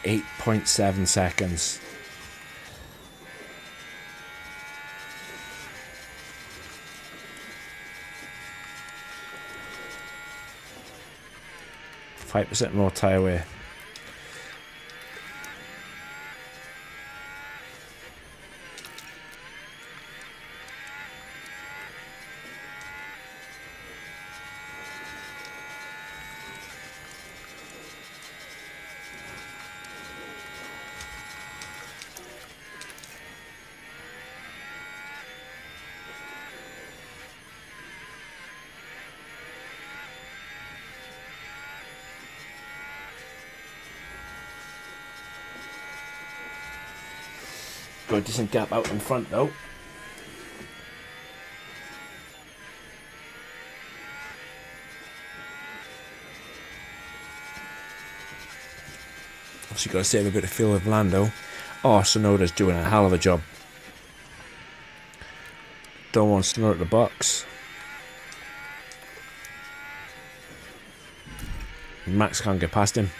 8.7 seconds. %5 more tyre wear. Got a decent gap out in front though. Obviously got to save a bit of fuel with Lando. Oh, Tsunoda's doing a hell of a job. Don't want Tsunoda at the box. Max can't get past him.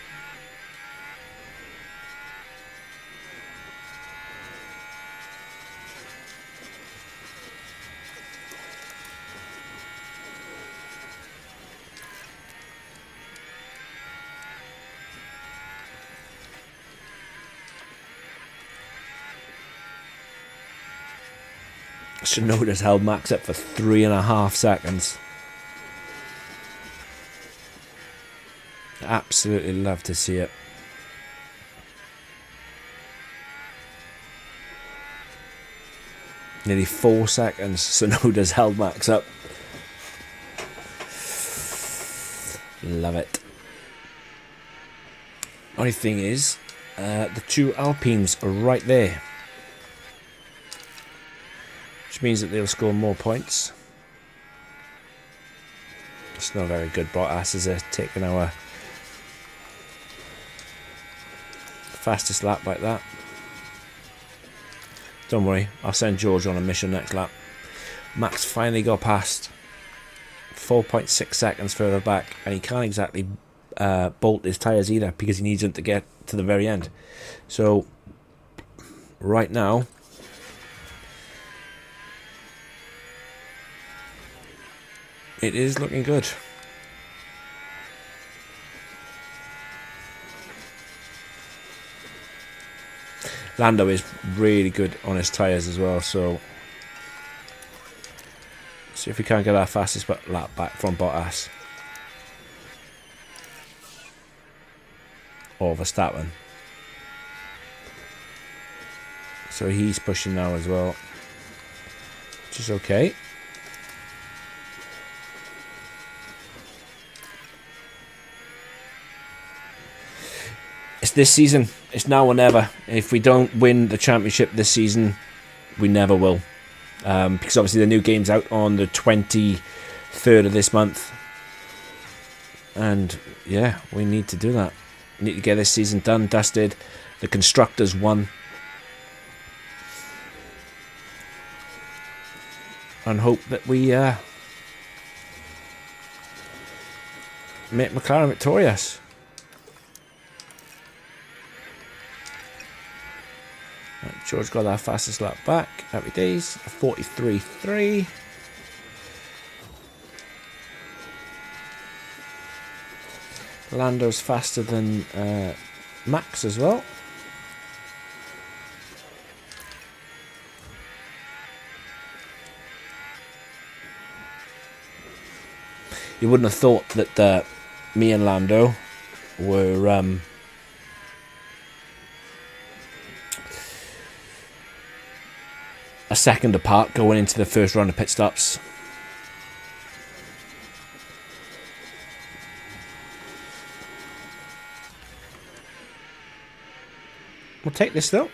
Tsunoda's held Max up for 3.5 seconds. Absolutely love to see it. Nearly 4 seconds Tsunoda's held Max up. Love it. Only thing is, the two Alpines are right there. Which means that they'll score more points. It's not very good. Bottas is taking our fastest lap like that. Don't worry, I'll send George on a mission next lap. Max finally got past 4.6 seconds further back, and he can't exactly bolt his tyres either because he needs them to get to the very end. So right now, it is looking good. Lando is really good on his tyres as well, so see if we can't get our fastest lap back from Bottas. Or Verstappen. So he's pushing now as well, which is okay. It's this season. It's now or never. If we don't win the championship this season, we never will. Because obviously the new game's out on the 23rd of this month. And yeah, we need to do that. We need to get this season done, dusted. The constructors won. And hope that we make McLaren victorious. George got our fastest lap back. Happy days. 43.3. Lando's faster than Max as well. You wouldn't have thought that me and Lando were a second apart going into the first round of pit stops. We'll take this though.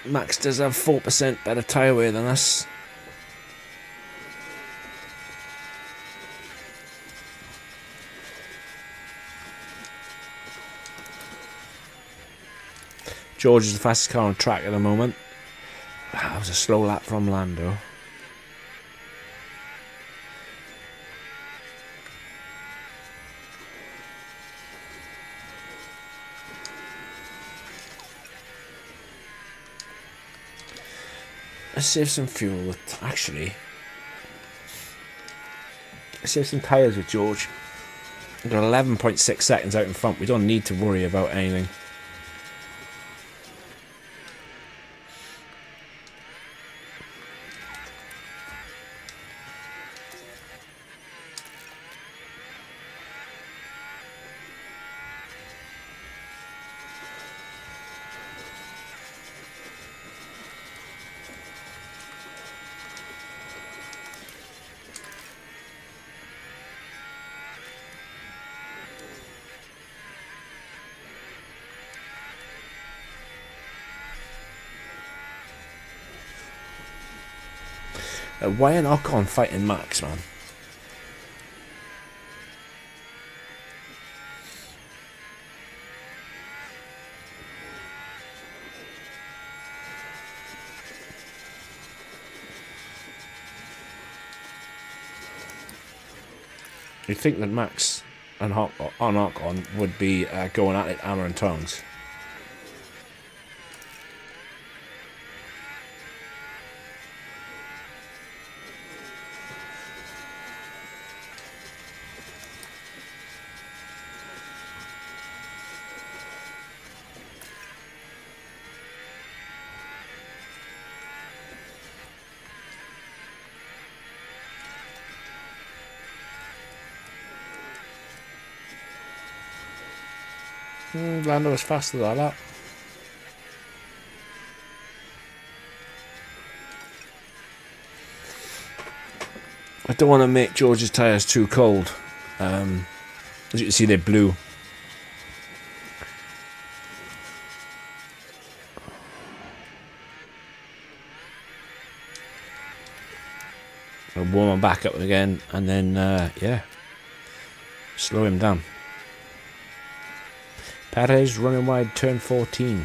Max does have 4% better tyre wear than us. George is the fastest car on track at the moment. That was a slow lap from Lando. Let's save some fuel with, actually. Let's save some tyres with George. We've got 11.6 seconds out in front. We don't need to worry about anything. Why an Ocon fighting Max, man? You'd think that Max and Ocon would be going at it hammer and tongs. Lando was faster than that. I don't want to make George's tyres too cold. As you can see, they're blue. I'll warm them back up again, and then, yeah, slow him down. Perez running wide, turn 14.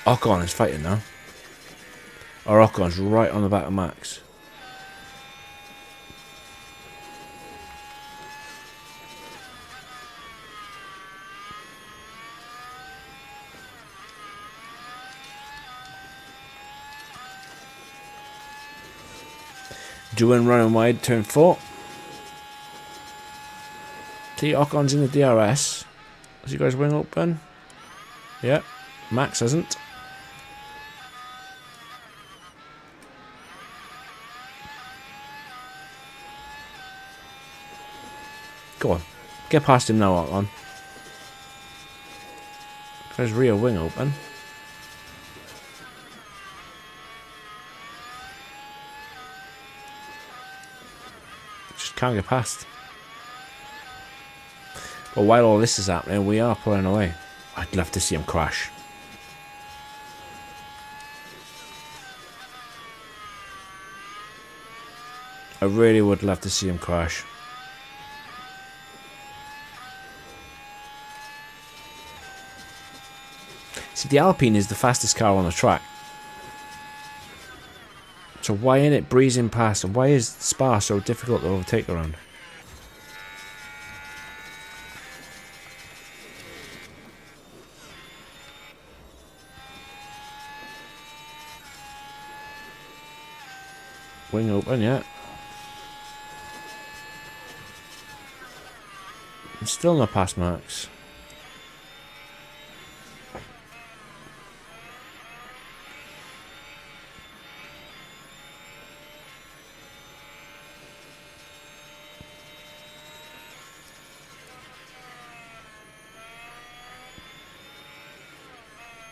Ocon is fighting now. Or Ocon's right on the back of Max. Doing running wide, turn 4. See, Ocon's in the DRS. Has you guys wing open? Yeah, Max hasn't. Go on, get past him now, Ocon. There's rear wing open. Can't get past. But while all this is happening, we are pulling away. I'd love to see him crash. I really would love to see him crash. See, the Alpine is the fastest car on the track. So why ain't it breezing past? And why is Spa so difficult to overtake around? Wing open, yeah. I'm still not past Max.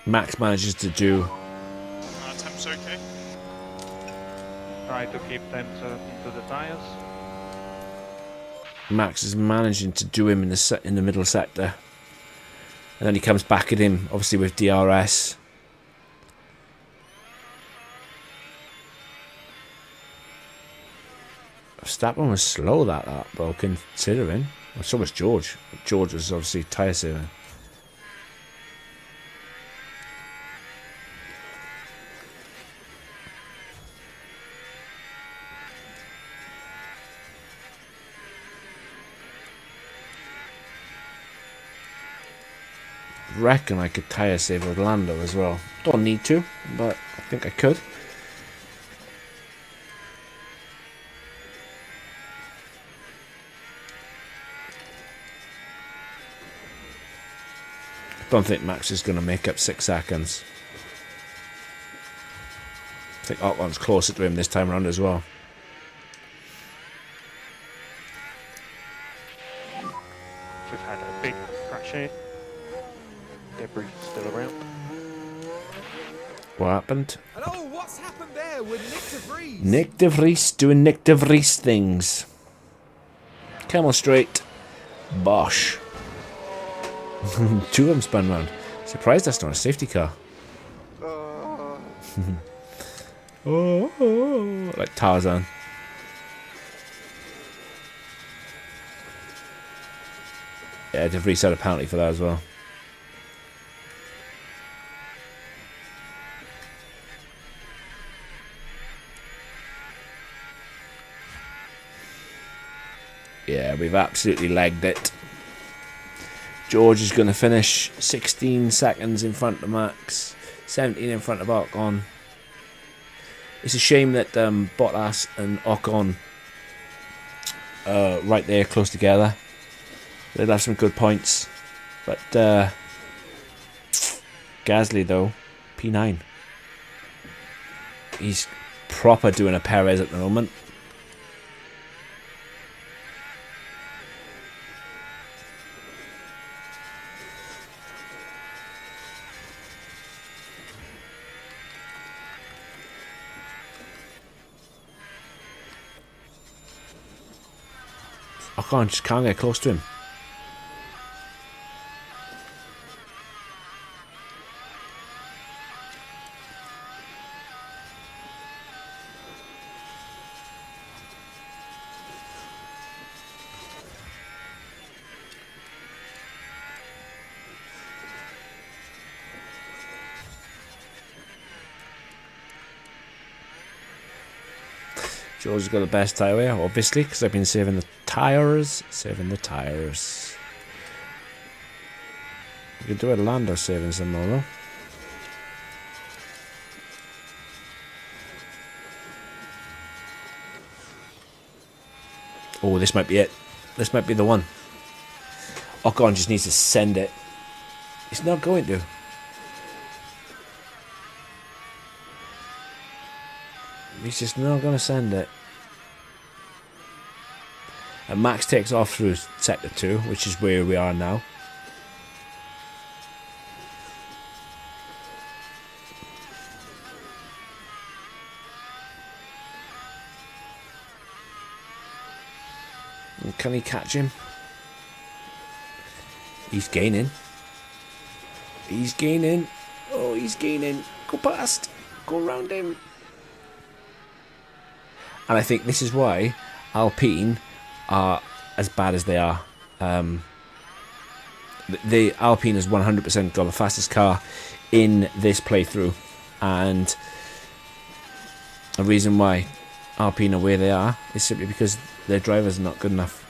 Max manages to do. Attempts okay. Try to keep them into the tires. Max is managing to do him in the middle sector, and then he comes back at him, obviously with DRS. Verstappen was slow that lap, but considering. Well, so was George. George was obviously tyre saving. Reckon I could tyre save with Lando as well. Don't need to, but I think I could. Don't think Max is going to make up 6 seconds. I think Ocon's closer to him this time around as well. We've had a big crash here. Debris still around. What happened? And oh, what's happened there with Nick de Vries? Nick de Vries doing Nick de Vries things. Camel straight. Bosh. 2 of them spun round. Surprised that's not a safety car. Oh, like Tarzan. Yeah, De Vries had a penalty for that as well. Yeah, we've absolutely legged it. George is going to finish 16 seconds in front of Max, 17 in front of Ocon. It's a shame that Bottas and Ocon right there close together. They'd have some good points. But Gasly though, P9. He's proper doing a Perez at the moment. I just can't get close to him. George has got the best tyre wear, obviously, because I've been saving the tyres. Saving the tyres. You could do a Lando saving some more, though. Oh, this might be it. This might be the one. Ocon just needs to send it. He's not going to. He's just not going to send it. And Max takes off through sector 2, which is where we are now. And can he catch him? He's gaining. He's gaining. Oh, he's gaining. Go past. Go around him. And I think this is why Alpine are as bad as they are. The Alpine has 100% got the fastest car in this playthrough. And the reason why Alpine are where they are is simply because their drivers are not good enough.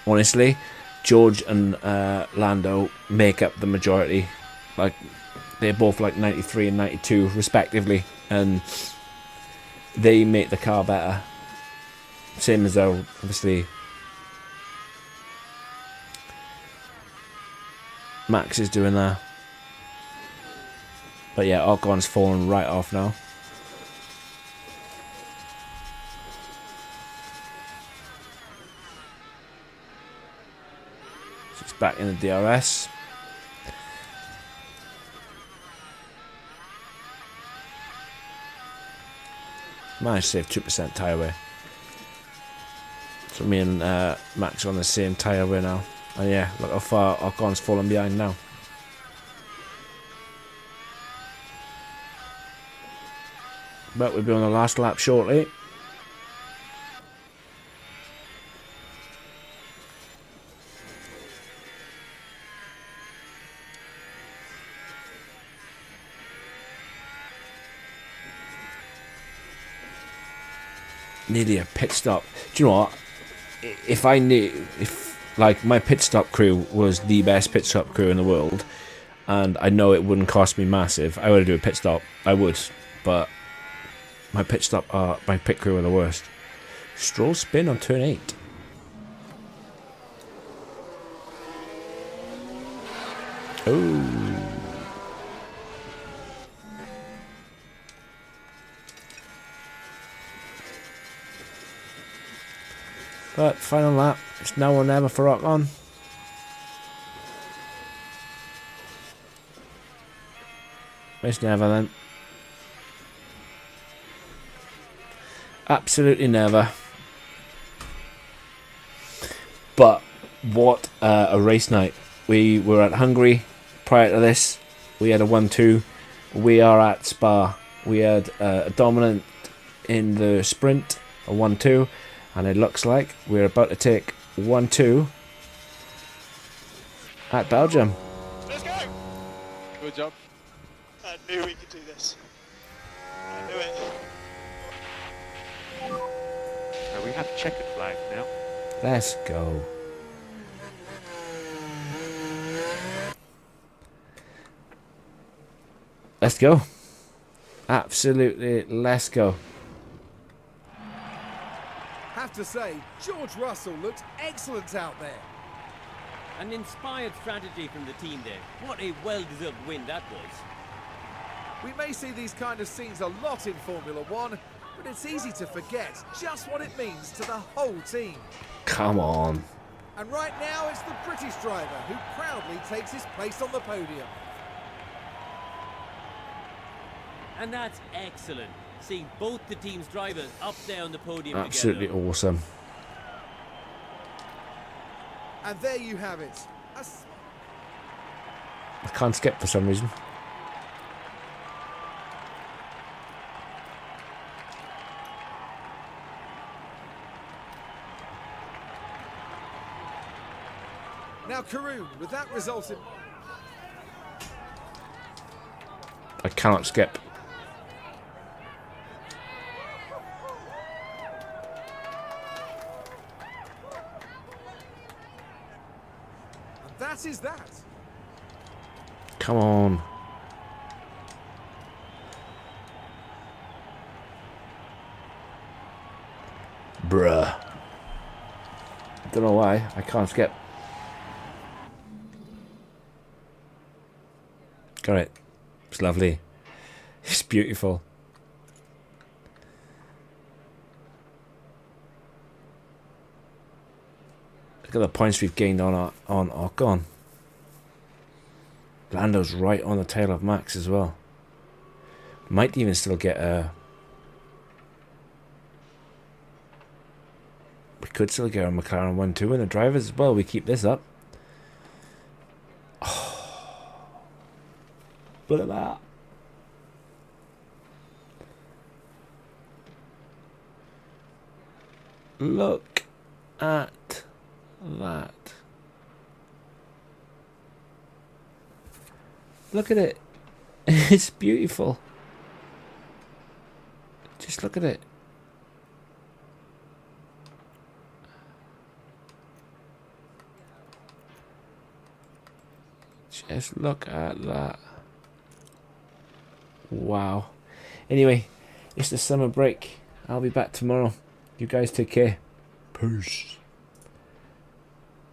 Honestly, George and Lando make up the majority. Like, they're both like 93 and 92 respectively, and they make the car better. Same as though, obviously, Max is doing that. But yeah, Ocon's fallen right off now. So it's back in the DRS. Managed to save 2% tyre wear. So me and Max are on the same tyre wear now. And yeah, look how far Ocon's fallen behind now. But we'll be on the last lap shortly. Nearly a pit stop. Do you know what? If I knew, if like my pit stop crew was the best pit stop crew in the world, and I know it wouldn't cost me massive, I would do a pit stop. I would, but my pit crew are the worst. Stroll spin on turn 8. Oh. But final lap, it's now or never for Ocon. It's never then. Absolutely never. But what a race night. We were at Hungary prior to this. We had a 1-2. We are at Spa. We had a dominant in the sprint, a 1-2. And it looks like we're about to take 1-2 at Belgium. Let's go! Good job. I knew we could do this. I knew it. So we have checkered flag now. Let's go. Let's go. Absolutely, let's go. Have to say, George Russell looked excellent out there. An inspired strategy from the team there. What a well-deserved win that was. We may see these kind of scenes a lot in Formula One, but it's easy to forget just what it means to the whole team. Come on. And right now it's the British driver who proudly takes his place on the podium. And that's excellent. Seeing both the team's drivers up there on the podium Absolutely together. awesome. And there you have it. I can't skip for some reason. Now Karun, with that result in... I cannot skip. And that is that. Come on. Bruh. Don't know why. I can't skip. Got it. It's lovely. It's beautiful. Look at the points we've gained on Ocon. Lando's right on the tail of Max as well. Might even still get a... We could still get a McLaren 1-2 in the drivers as well. We keep this up. Oh. Look at that. Look at that. Look at it. It's beautiful. Just look at it. Just look at that. Wow. Anyway, it's the summer break. I'll be back tomorrow. You guys take care. Peace.